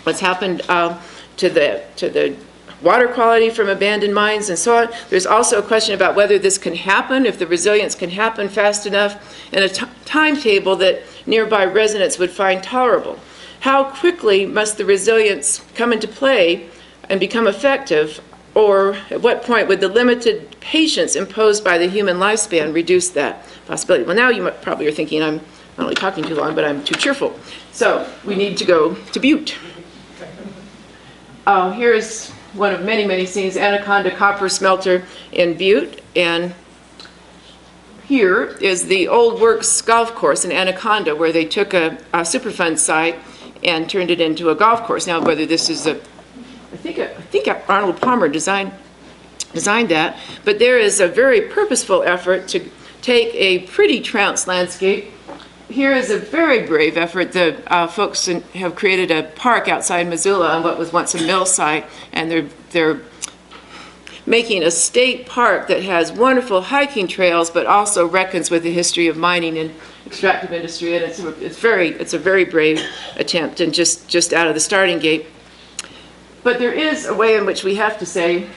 S1: What's happened to the water quality from abandoned mines and so on. There's also a question about whether this can happen, if the resilience can happen fast enough, and a timetable that nearby residents would find tolerable. How quickly must the resilience come into play and become effective, or at what point would the limited patience imposed by the human lifespan reduce that possibility? Well, now you probably are thinking I'm not only talking too long, but I'm too cheerful. So we need to go to Butte. Here's one of many, many scenes, Anaconda Copper Smelter in Butte. And here is the Old Works Golf Course in Anaconda, where they took a Superfund site and turned it into a golf course. Now, whether this is I think Arnold Palmer designed that, but there is a very purposeful effort to take a pretty trounced landscape. Here is a very brave effort. The folks have created a park outside Missoula on what was once a mill site, and they're making a state park that has wonderful hiking trails, but also reckons with the history of mining and extractive industry. And it's a very brave attempt, and just out of the starting gate. But there is a way in which we have to say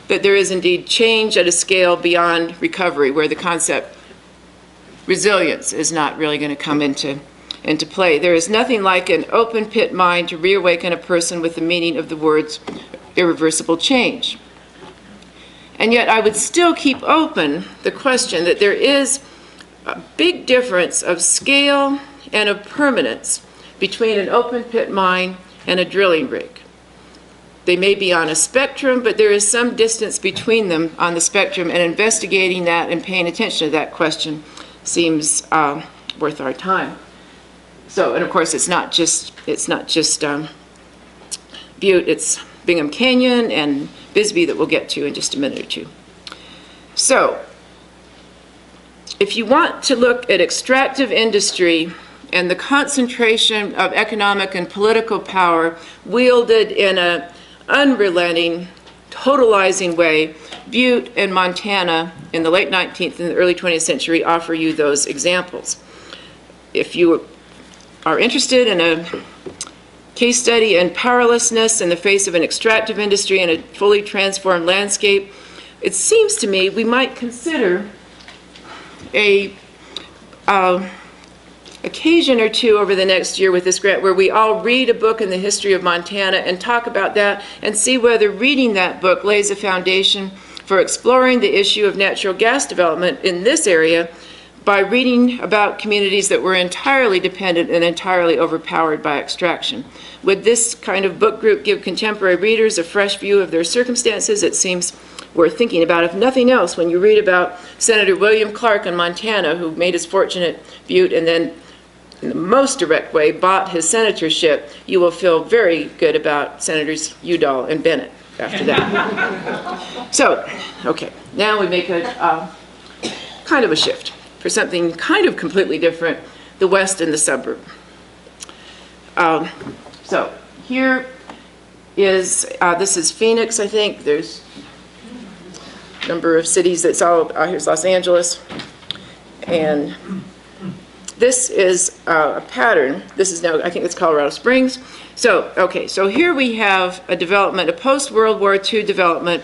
S1: that there is indeed change at a scale beyond recovery, where the concept resilience is not really going to come into play. There is nothing like an open pit mind to reawaken a person with the meaning of the words irreversible change. And yet I would still keep open the question that there is a big difference of scale and of permanence between an open pit mine and a drilling rig. They may be on a spectrum, but there is some distance between them on the spectrum, and investigating that and paying attention to that question seems worth our time. So, and of course, it's not just Butte, it's Bingham Canyon and Bisbee that we'll get to in just a minute or two. So, if you want to look at extractive industry and the concentration of economic and political power wielded in an unrelenting, totalizing way, Butte and Montana in the late 19th and the early 20th century offer you those examples. If you are interested in a case study in powerlessness in the face of an extractive industry and a fully transformed landscape, it seems to me we might consider a occasion or two over the next year with this grant where we all read a book in the history of Montana and talk about that and see whether reading that book lays a foundation for exploring the issue of natural gas development in this area by reading about communities that were entirely dependent and entirely overpowered by extraction. Would this kind of book group give contemporary readers a fresh view of their circumstances? It seems worth thinking about. If nothing else, when you read about Senator William Clark in Montana, who made his fortune at Butte and then in the most direct way bought his senatorship, you will feel very good about Senators Udall and Bennett after that. So, okay, now we make a kind of a shift for something kind of completely different, the West and the suburb. So here is, this is Phoenix, I think. There's a number of cities that's all, here's Los Angeles. And this is a pattern. This is now, I think it's Colorado Springs. So, okay, so here we have a development, a post-World War II development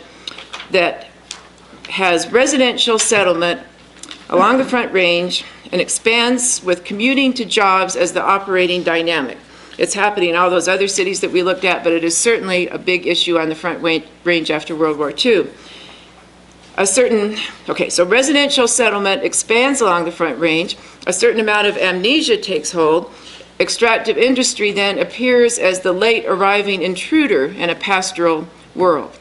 S1: that has residential settlement along the Front Range and expands with commuting to jobs as the operating dynamic. It's happening in all those other cities that we looked at, but it is certainly a big issue on the Front Range after World War II. So residential settlement expands along the Front Range. A certain amount of amnesia takes hold. Extractive industry then appears as the late arriving intruder in a pastoral world.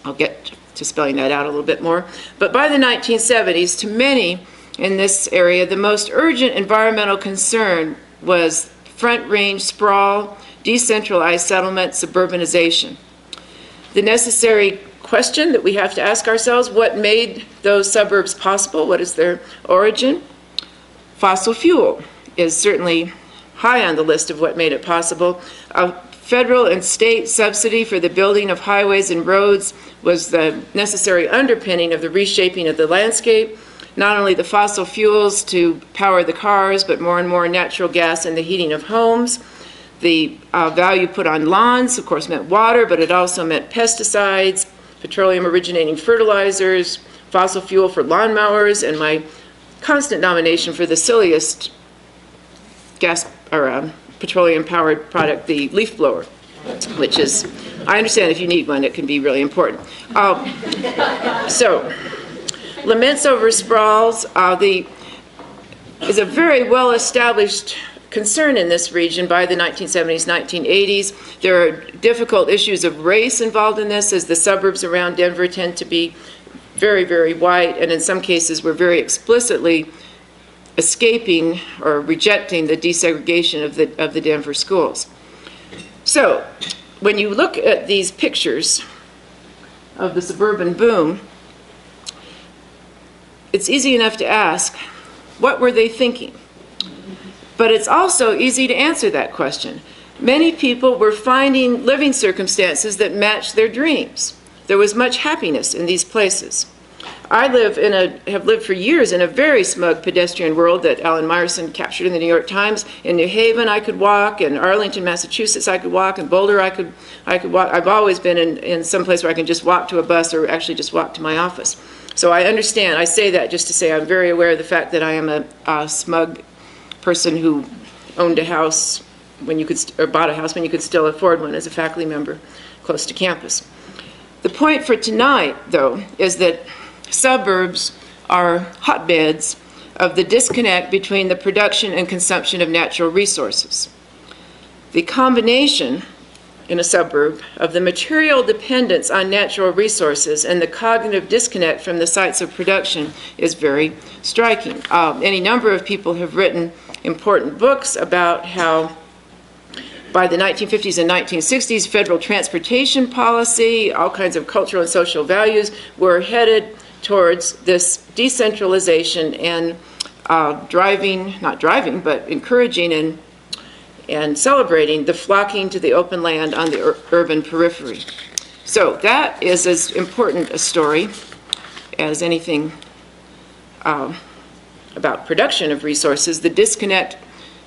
S1: I'll get to spelling that out a little bit more. But by the 1970s, to many in this area, the most urgent environmental concern was Front Range sprawl, decentralized settlement, suburbanization. The necessary question that we have to ask ourselves, what made those suburbs possible? What is their origin? Fossil fuel is certainly high on the list of what made it possible. A federal and state subsidy for the building of highways and roads was the necessary underpinning of the reshaping of the landscape. Not only the fossil fuels to power the cars, but more and more natural gas in the heating of homes. The value put on lawns, of course, meant water, but it also meant pesticides, petroleum-originating fertilizers, fossil fuel for lawnmowers, and my constant nomination for the silliest gas or petroleum-powered product, the leaf blower, which is, I understand if you need one, it can be really important. So, laments over sprawls is a very well-established concern in this region by the 1970s, 1980s. There are difficult issues of race involved in this, as the suburbs around Denver tend to be very, very white, and in some cases we're very explicitly escaping or rejecting the desegregation of the Denver schools. So, when you look at these pictures of the suburban boom, it's easy enough to ask, what were they thinking? But it's also easy to answer that question. Many people were finding living circumstances that matched their dreams. There was much happiness in these places. I have lived for years in a very smug pedestrian world that Alan Meyerson captured in the New York Times. In New Haven, I could walk. In Arlington, Massachusetts, I could walk. In Boulder, I could walk. I've always been in some place where I can just walk to a bus or actually just walk to my office. So I understand. I say that just to say I'm very aware of the fact that I am a smug person who owned a house when you could, or bought a house when you could still afford one as a faculty member close to campus. The point for tonight, though, is that suburbs are hotbeds of the disconnect between the production and consumption of natural resources. The combination in a suburb of the material dependence on natural resources and the cognitive disconnect from the sites of production is very striking. Any number of people have written important books about how by the 1950s and 1960s, federal transportation policy, all kinds of cultural and social values were headed towards this decentralization and encouraging and celebrating the flocking to the open land on the urban periphery. So that is as important a story as anything about production of resources. The disconnect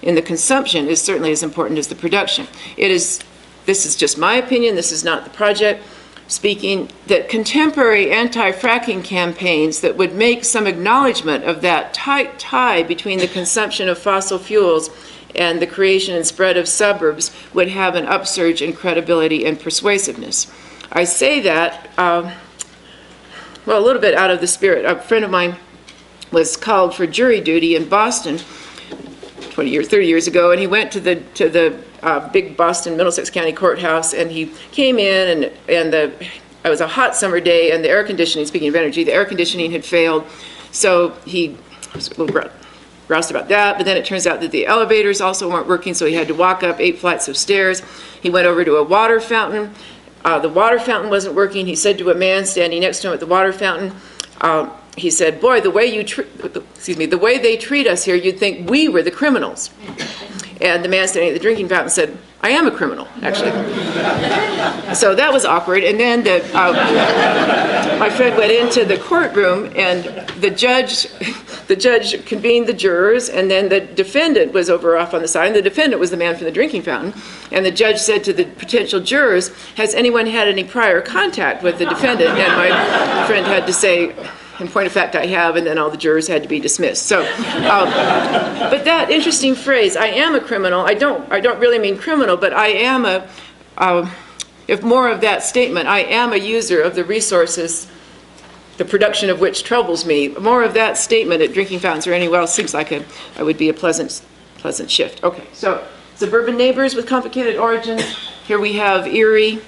S1: in the consumption is certainly as important as the production. This is just my opinion, this is not the project speaking, that contemporary anti-fracking campaigns that would make some acknowledgement of that tight tie between the consumption of fossil fuels and the creation and spread of suburbs would have an upsurge in credibility and persuasiveness. I say that, a little bit out of the spirit. A friend of mine was called for jury duty in Boston 30 years ago, and he went to the big Boston Middlesex County courthouse, and he came in, and it was a hot summer day, and the air conditioning, speaking of energy, the air conditioning had failed, so he was a little groused about that, but then it turns out that the elevators also weren't working, so he had to walk up 8 flights of stairs. He went over to a water fountain. The water fountain wasn't working. He said to a man standing next to him at the water fountain, he said, "Boy, the way they treat us here, you'd think we were the criminals." And the man standing at the drinking fountain said, "I am a criminal, actually." So that was awkward. And then my friend went into the courtroom, and the judge convened the jurors, and then the defendant was over off on the side, and the defendant was the man from the drinking fountain. And the judge said to the potential jurors, "Has anyone had any prior contact with the defendant?" And my friend had to say, "In point of fact, I have," and then all the jurors had to be dismissed. So, but that interesting phrase, "I am a criminal," I don't really mean criminal, but I am if more of that statement, I am a user of the resources, the production of which troubles me. More of that statement at drinking fountains or anywhere else seems like it would be a pleasant shift. Okay, so suburban neighbors with complicated origins. Here we have Erie.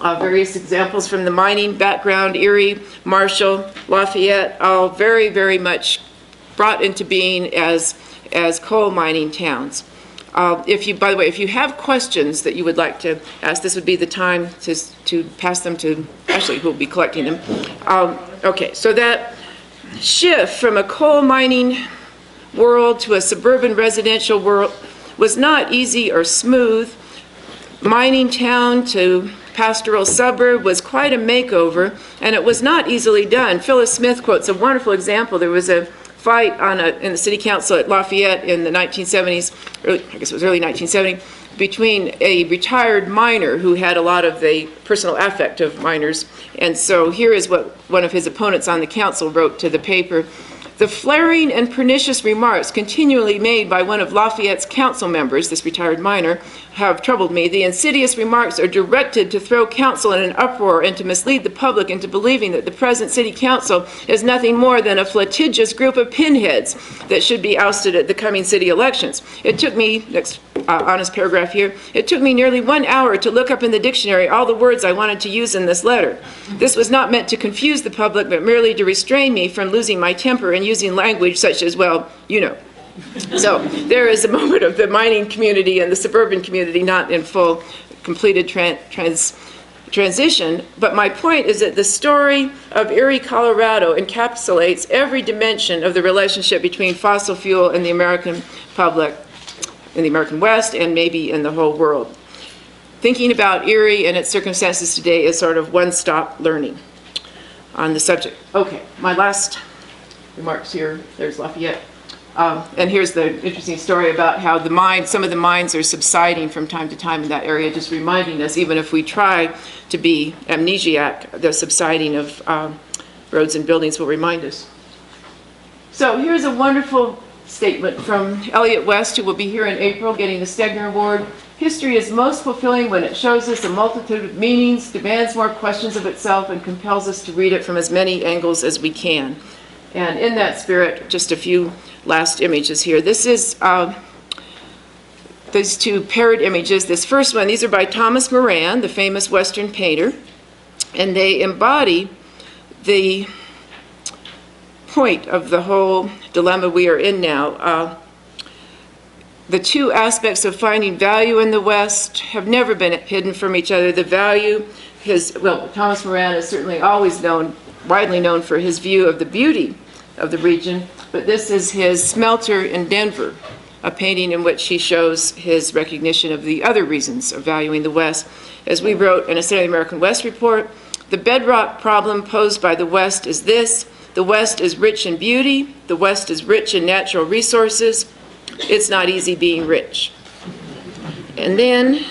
S1: Various examples from the mining background, Erie, Marshall, Lafayette, all very, very much brought into being as coal mining towns. By the way, if you have questions that you would like to ask, this would be the time to pass them to Ashley, who will be collecting them. Okay, so that shift from a coal mining world to a suburban residential world was not easy or smooth. Mining town to pastoral suburb was quite a makeover, and it was not easily done. Phyllis Smith quotes a wonderful example. There was a fight in the city council at Lafayette in the 1970s, I guess it was early 1970, between a retired miner who had a lot of the personal affect of miners. And so here is what one of his opponents on the council wrote to the paper. The flaring and pernicious remarks continually made by one of Lafayette's council members, this retired miner, have troubled me. The insidious remarks are directed to throw council in an uproar and to mislead the public into believing that the present city council is nothing more than a flagitious group of pinheads that should be ousted at the coming city elections. It took me, next honest paragraph here, it took me nearly 1 hour to look up in the dictionary all the words I wanted to use in this letter. This was not meant to confuse the public, but merely to restrain me from losing my temper and using language such as, well, you know. So there is a moment of the mining community and the suburban community not in full completed transition. But my point is that the story of Erie, Colorado encapsulates every dimension of the relationship between fossil fuel and the American public, in the American West, and maybe in the whole world. Thinking about Erie and its circumstances today is sort of one-stop learning on the subject. Okay, my last remarks here. There's Lafayette. And here's the interesting story about how some of the mines are subsiding from time to time in that area, just reminding us, even if we try to be amnesiac, the subsiding of roads and buildings will remind us. So here's a wonderful statement from Elliot West, who will be here in April getting the Stegner Award. History is most fulfilling when it shows us a multitude of meanings, demands more questions of itself, and compels us to read it from as many angles as we can. And in that spirit, just a few last images here. This is these two paired images. This first one, these are by Thomas Moran, the famous Western painter, and they embody the point of the whole dilemma we are in now. The two aspects of finding value in the West have never been hidden from each other. The value, Thomas Moran is certainly always widely known for his view of the beauty of the region, but this is his Smelter in Denver, a painting in which he shows his recognition of the other reasons of valuing the West. As we wrote in a State of the American West report, the bedrock problem posed by the West is this: the West is rich in beauty, the West is rich in natural resources. It's not easy being rich. And then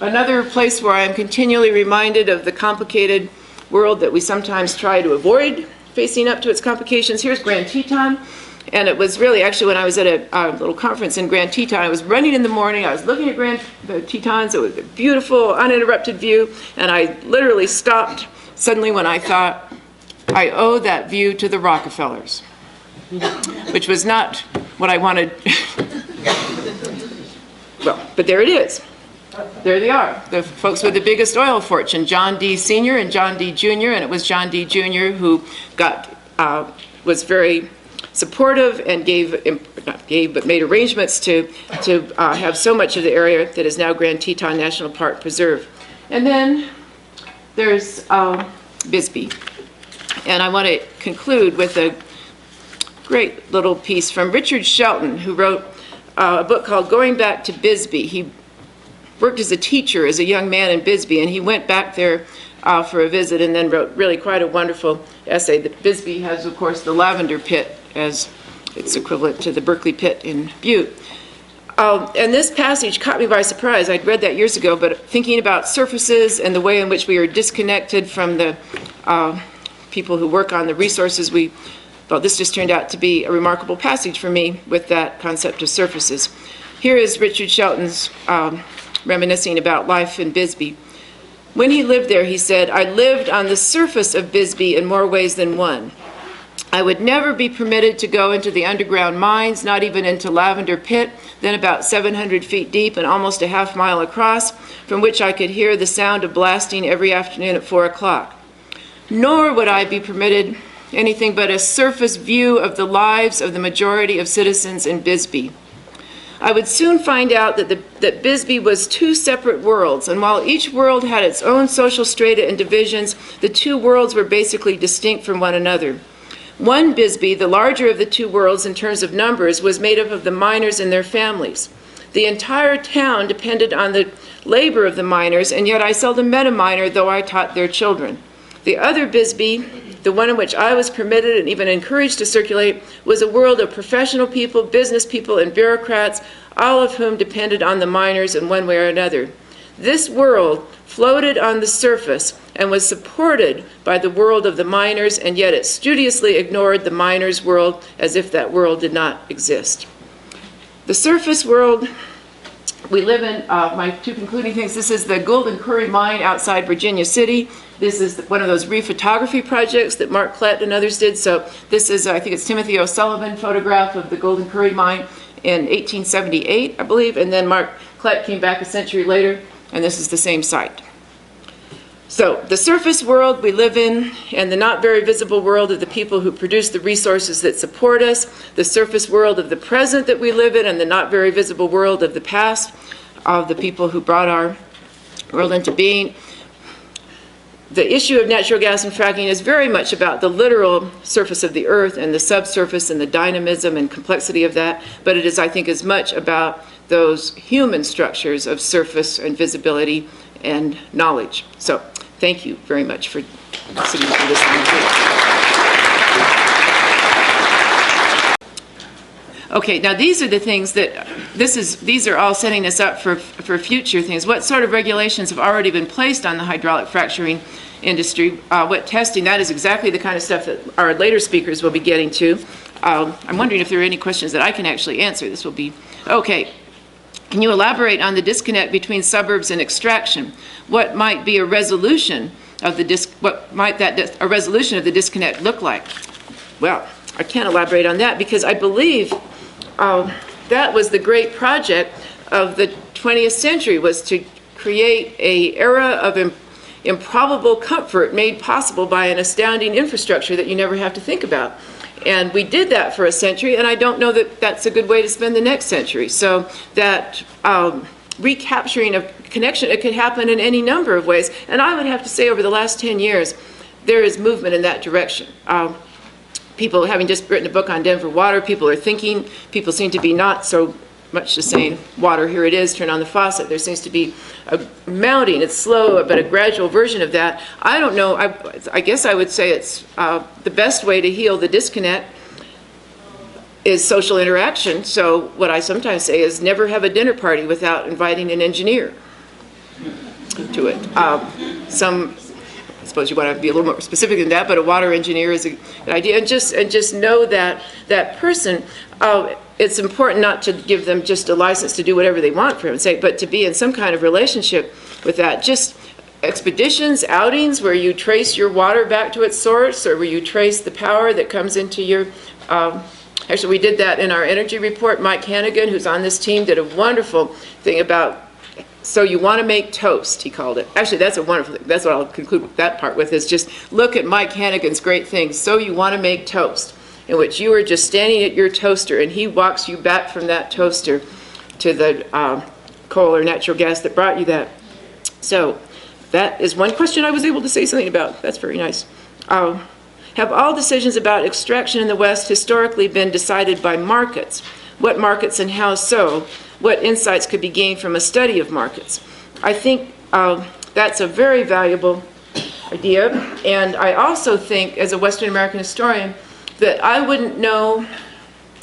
S1: another place where I am continually reminded of the complicated world that we sometimes try to avoid facing up to its complications. Here's Grand Teton, and it was really actually when I was at a little conference in Grand Teton. I was running in the morning, I was looking at the Tetons. It was a beautiful, uninterrupted view, and I literally stopped suddenly when I thought, I owe that view to the Rockefellers, which was not what I wanted. Well, but there it is. There they are, the folks with the biggest oil fortune, John D. Sr. and John D. Jr., and it was John D. Jr. who was very supportive and made arrangements to have so much of the area that is now Grand Teton National Park preserved. And then there's Bisbee. And I want to conclude with a great little piece from Richard Shelton, who wrote a book called Going Back to Bisbee. He worked as a teacher as a young man in Bisbee, and he went back there for a visit and then wrote really quite a wonderful essay. That Bisbee has, of course, the Lavender Pit as its equivalent to the Berkeley Pit in Butte. And this passage caught me by surprise. I'd read that years ago, but thinking about surfaces and the way in which we are disconnected from the people who work on the resources, this just turned out to be a remarkable passage for me with that concept of surfaces. Here is Richard Shelton's reminiscing about life in Bisbee. When he lived there, he said, I lived on the surface of Bisbee in more ways than one. I would never be permitted to go into the underground mines, not even into Lavender Pit, then about 700 feet deep and almost a half mile across, from which I could hear the sound of blasting every afternoon at 4 o'clock. Nor would I be permitted anything but a surface view of the lives of the majority of citizens in Bisbee. I would soon find out that Bisbee was two separate worlds, and while each world had its own social strata and divisions, the two worlds were basically distinct from one another. One Bisbee, the larger of the two worlds in terms of numbers, was made up of the miners and their families. The entire town depended on the labor of the miners, and yet I seldom met a miner, though I taught their children. The other Bisbee the one in which I was permitted and even encouraged to circulate, was a world of professional people, business people, and bureaucrats, all of whom depended on the miners in one way or another. This world floated on the surface and was supported by the world of the miners, and yet it studiously ignored the miners' world as if that world did not exist. The surface world we live in, my two concluding things, this is the Golden Curry mine outside Virginia City. This is one of those reef photography projects that Mark Klett and others did. So this is, I think it's Timothy O'Sullivan photograph of the Golden Curry mine in 1878, I believe, and then Mark Klett came back a century later, and this is the same site. So the surface world we live in, and the not very visible world of the people who produce the resources that support us, the surface world of the present that we live in, and the not very visible world of the past, of the people who brought our world into being. The issue of natural gas and fracking is very much about the literal surface of the earth and the subsurface and the dynamism and complexity of that, but it is, I think, as much about those human structures of surface and visibility and knowledge. So thank you very much for sitting through this one. Okay, now these are the things that, these are all setting us up for future things. What sort of regulations have already been placed on the hydraulic fracturing industry? What testing, that is exactly the kind of stuff that our later speakers will be getting to. I'm wondering if there are any questions that I can actually answer. This will be, okay. Can you elaborate on the disconnect between suburbs and extraction? What might be a resolution of the a resolution of the disconnect look like? Well, I can't elaborate on that because I believe that was the great project of the 20th century, was to create an era of improbable comfort made possible by an astounding infrastructure that you never have to think about. And we did that for a century, and I don't know that that's a good way to spend the next century. So that recapturing of connection, it could happen in any number of ways. And I would have to say over the last 10 years, there is movement in that direction. People, having just written a book on Denver water, people are thinking, people seem to be not so much just saying, water, here it is, turn on the faucet. There seems to be a mounting, it's slow, but a gradual version of that. I don't know, I guess I would say it's the best way to heal the disconnect is social interaction. So what I sometimes say is never have a dinner party without inviting an engineer to it. I suppose you want to be a little more specific than that, but a water engineer is a good idea. And just know that that person, it's important not to give them just a license to do whatever they want, for heaven's sake, but to be in some kind of relationship with that. Just expeditions, outings where you trace your water back to its source, or where you trace the power that comes into your, actually we did that in our energy report. Mike Hannigan, who's on this team, did a wonderful thing about, so you want to make toast, he called it. Actually, that's a wonderful thing. That's what I'll conclude that part with, is just look at Mike Hannigan's great thing, so you want to make toast, in which you are just standing at your toaster and he walks you back from that toaster to the coal or natural gas that brought you that. So that is one question I was able to say something about. That's very nice. Have all decisions about extraction in the West historically been decided by markets? What markets and how so? What insights could be gained from a study of markets? I think that's a very valuable idea. And I also think, as a Western American historian, that I wouldn't know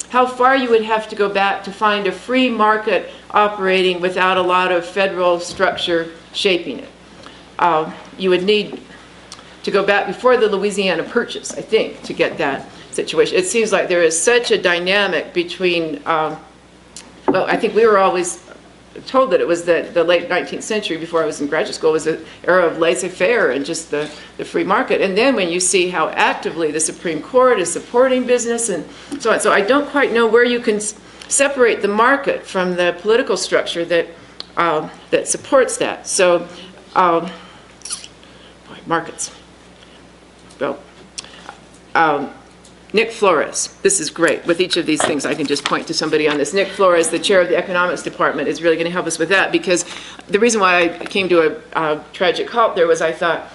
S1: how far you would have to go back to find a free market operating without a lot of federal structure shaping it. You would need to go back before the Louisiana Purchase, I think, to get that situation. It seems like there is such a dynamic between, well, I think we were always told that it was the late 19th century, before I was in graduate school, was an era of laissez-faire and just the free market. And then when you see how actively the Supreme Court is supporting business and so on. So I don't quite know where you can separate the market from the political structure that, that supports that. So, boy, markets. Well, Nick Flores, this is great. With each of these things, I can just point to somebody on this. Nick Flores, the chair of the economics department, is really going to help us with that, because the reason why I came to a tragic halt there was I thought,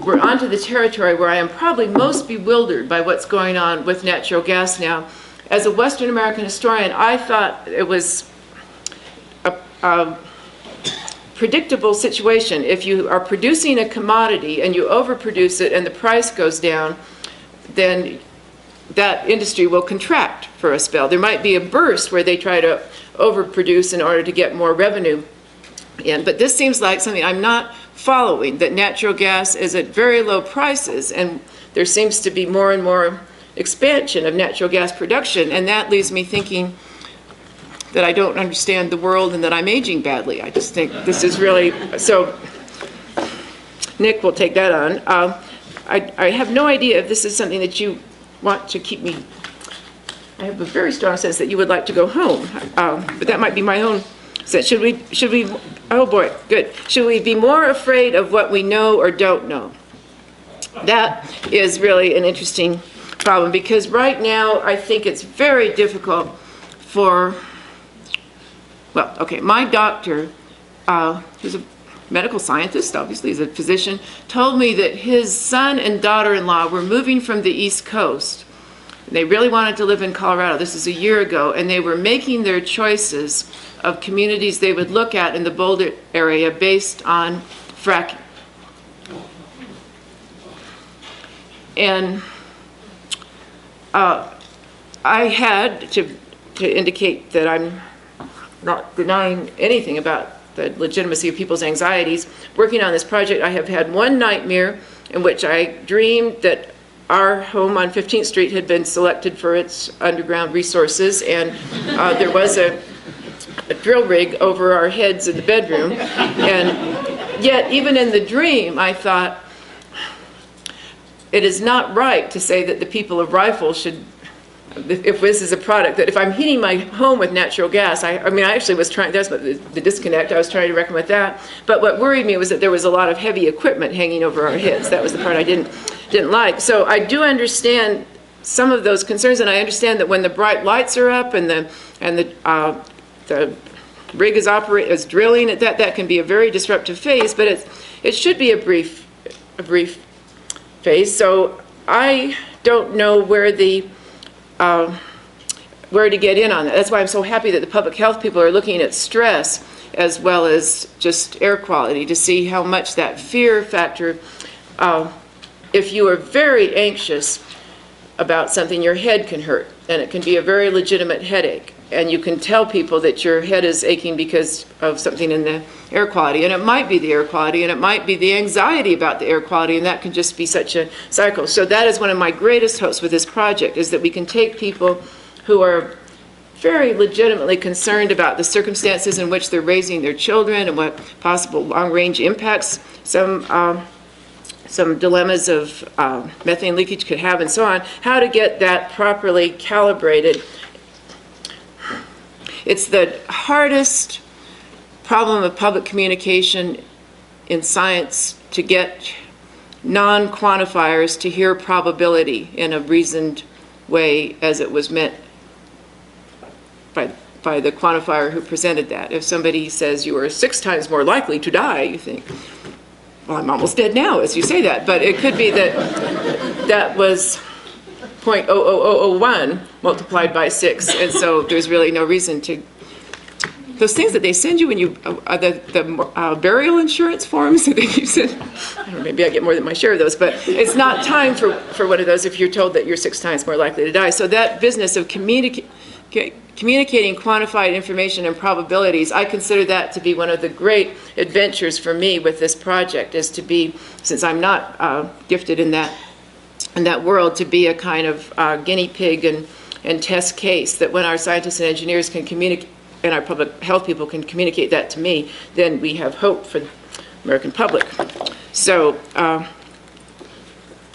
S1: we're onto the territory where I am probably most bewildered by what's going on with natural gas now. As a Western American historian, I thought it was predictable situation. If you are producing a commodity and you overproduce it and the price goes down, then that industry will contract for a spell. There might be a burst where they try to overproduce in order to get more revenue in. But this seems like something I'm not following, that natural gas is at very low prices, and there seems to be more and more expansion of natural gas production, and that leaves me thinking that I don't understand the world and that I'm aging badly. I just think this is really, so Nick will take that on. I have no idea if this is something that you want to keep me. I have a very strong sense that you would like to go home, but that might be my own sense. Should we, oh boy, good. Should we be more afraid of what we know or don't know? That is really an interesting problem, because right now I think it's very difficult for, well, okay, my doctor, who's a medical scientist, obviously he's a physician, told me that his son and daughter-in-law were moving from the East Coast. They really wanted to live in Colorado. This is a year ago, and they were making their choices of communities they would look at in the Boulder area based on fracking. And I had to indicate that I'm not denying anything about the legitimacy of people's anxieties. Working on this project, I have had one nightmare in which I dreamed that our home on 15th Street had been selected for its underground resources, and there was a drill rig over our heads in the bedroom. And yet, even in the dream, I thought, it is not right to say that the people of Rifle should, if this is a product, that if I'm heating my home with natural gas, I mean, I actually was trying, that's what the disconnect, I was trying to reckon with that. But what worried me was that there was a lot of heavy equipment hanging over our heads. That was the part I didn't like. So I do understand some of those concerns, and I understand that when the bright lights are up and the rig is drilling at that can be a very disruptive phase, but it should be a brief phase. So I don't know where to get in on that. That's why I'm so happy that the public health people are looking at stress as well as just air quality to see how much that fear factor, if you are very anxious about something, your head can hurt, and it can be a very legitimate headache. And you can tell people that your head is aching because of something in the air quality. And it might be the air quality, and it might be the anxiety about the air quality, and that can just be such a cycle. So that is one of my greatest hopes with this project, is that we can take people who are very legitimately concerned about the circumstances in which they're raising their children and what possible long-range impacts some dilemmas of methane leakage could have and so on, how to get that properly calibrated. It's the hardest problem of public communication in science to get non-quantifiers to hear probability in a reasoned way as it was meant by the quantifier who presented that. If somebody says you are 6 times more likely to die, you think, well, I'm almost dead now as you say that, but it could be that that was 0.00001 multiplied by 6, and so there's really no reason to. Those things that they send you when you, the burial insurance forms that you send, I don't know, maybe I get more than my share of those, but it's not time for one of those if you're told that you're 6 times more likely to die. So that business of communicating quantified information and probabilities, I consider that to be one of the great adventures for me with this project, is to be, since I'm not gifted in that world, to be a kind of guinea pig and test case, that when our scientists and engineers can communicate, and our public health people can communicate that to me, then we have hope for the American public. So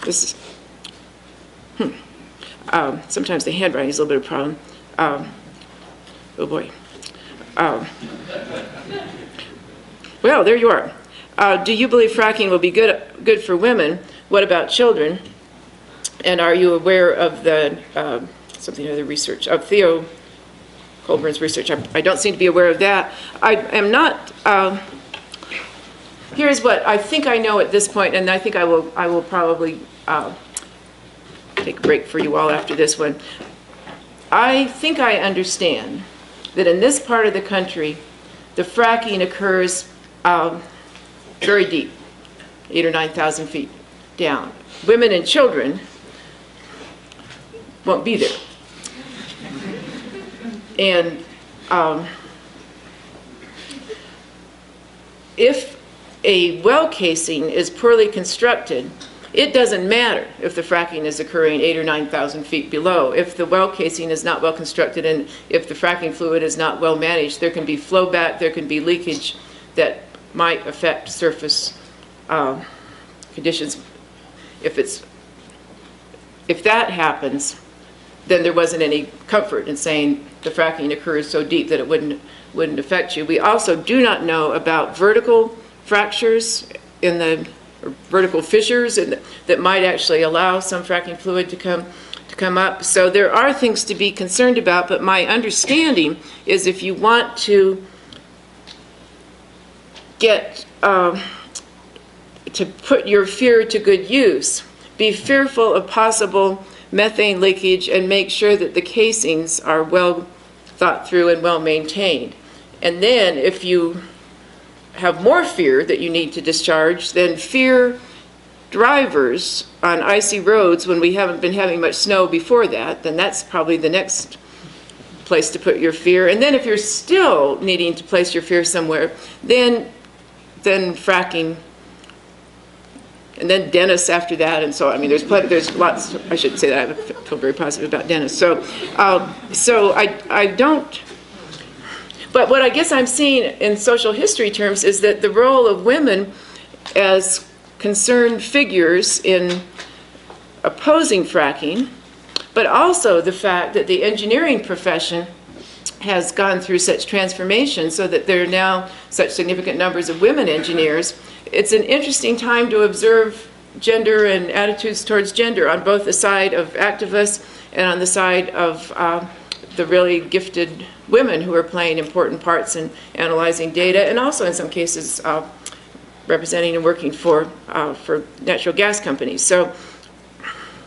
S1: this is, sometimes the handwriting is a little bit of a problem. Oh boy. Well, there you are. Do you believe fracking will be good for women? What about children? And are you aware of the something other research of Theo Colburn's research? I don't seem to be aware of that. I am not. Here's what I think I know at this point, and I think I will probably take a break for you all after this one. I think I understand that in this part of the country, the fracking occurs very deep, 8,000 or 9,000 feet down. Women and children won't be there. And if a well casing is poorly constructed, it doesn't matter if the fracking is occurring 8,000 or 9,000 feet below. If the well casing is not well constructed and if the fracking fluid is not well managed, there can be flow back, there can be leakage that might affect surface conditions. If that happens, then there wasn't any comfort in saying the fracking occurs so deep that it wouldn't affect you. We also do not know about vertical fractures or vertical fissures that might actually allow some fracking fluid to come up. So there are things to be concerned about, but my understanding is if you want to get to put your fear to good use, be fearful of possible methane leakage and make sure that the casings are well thought through and well maintained. And then if you have more fear that you need to discharge, then fear drivers on icy roads when we haven't been having much snow before that, then that's probably the next place to put your fear. And then if you're still needing to place your fear somewhere, then fracking, and then dentists after that, and so I mean, there's lots. I should say that I feel very positive about dentists. So I don't. But what I guess I'm seeing in social history terms is that the role of women as concerned figures in opposing fracking, but also the fact that the engineering profession has gone through such transformation so that there are now such significant numbers of women engineers. It's an interesting time to observe gender and attitudes towards gender on both the side of activists and on the side of the really gifted women who are playing important parts in analyzing data and also in some cases representing and working for natural gas companies. So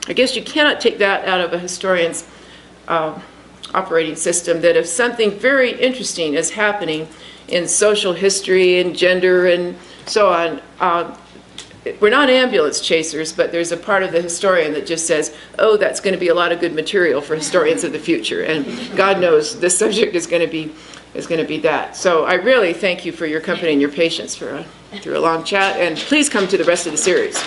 S1: I guess you cannot take that out of a historian's operating system, that if something very interesting is happening in social history and gender and so on, we're not ambulance chasers, but there's a part of the historian that just says, oh, that's going to be a lot of good material for historians of the future. And God knows this subject is going to be that. So I really thank you for your company and your patience through a long chat, and please come to the rest of the series.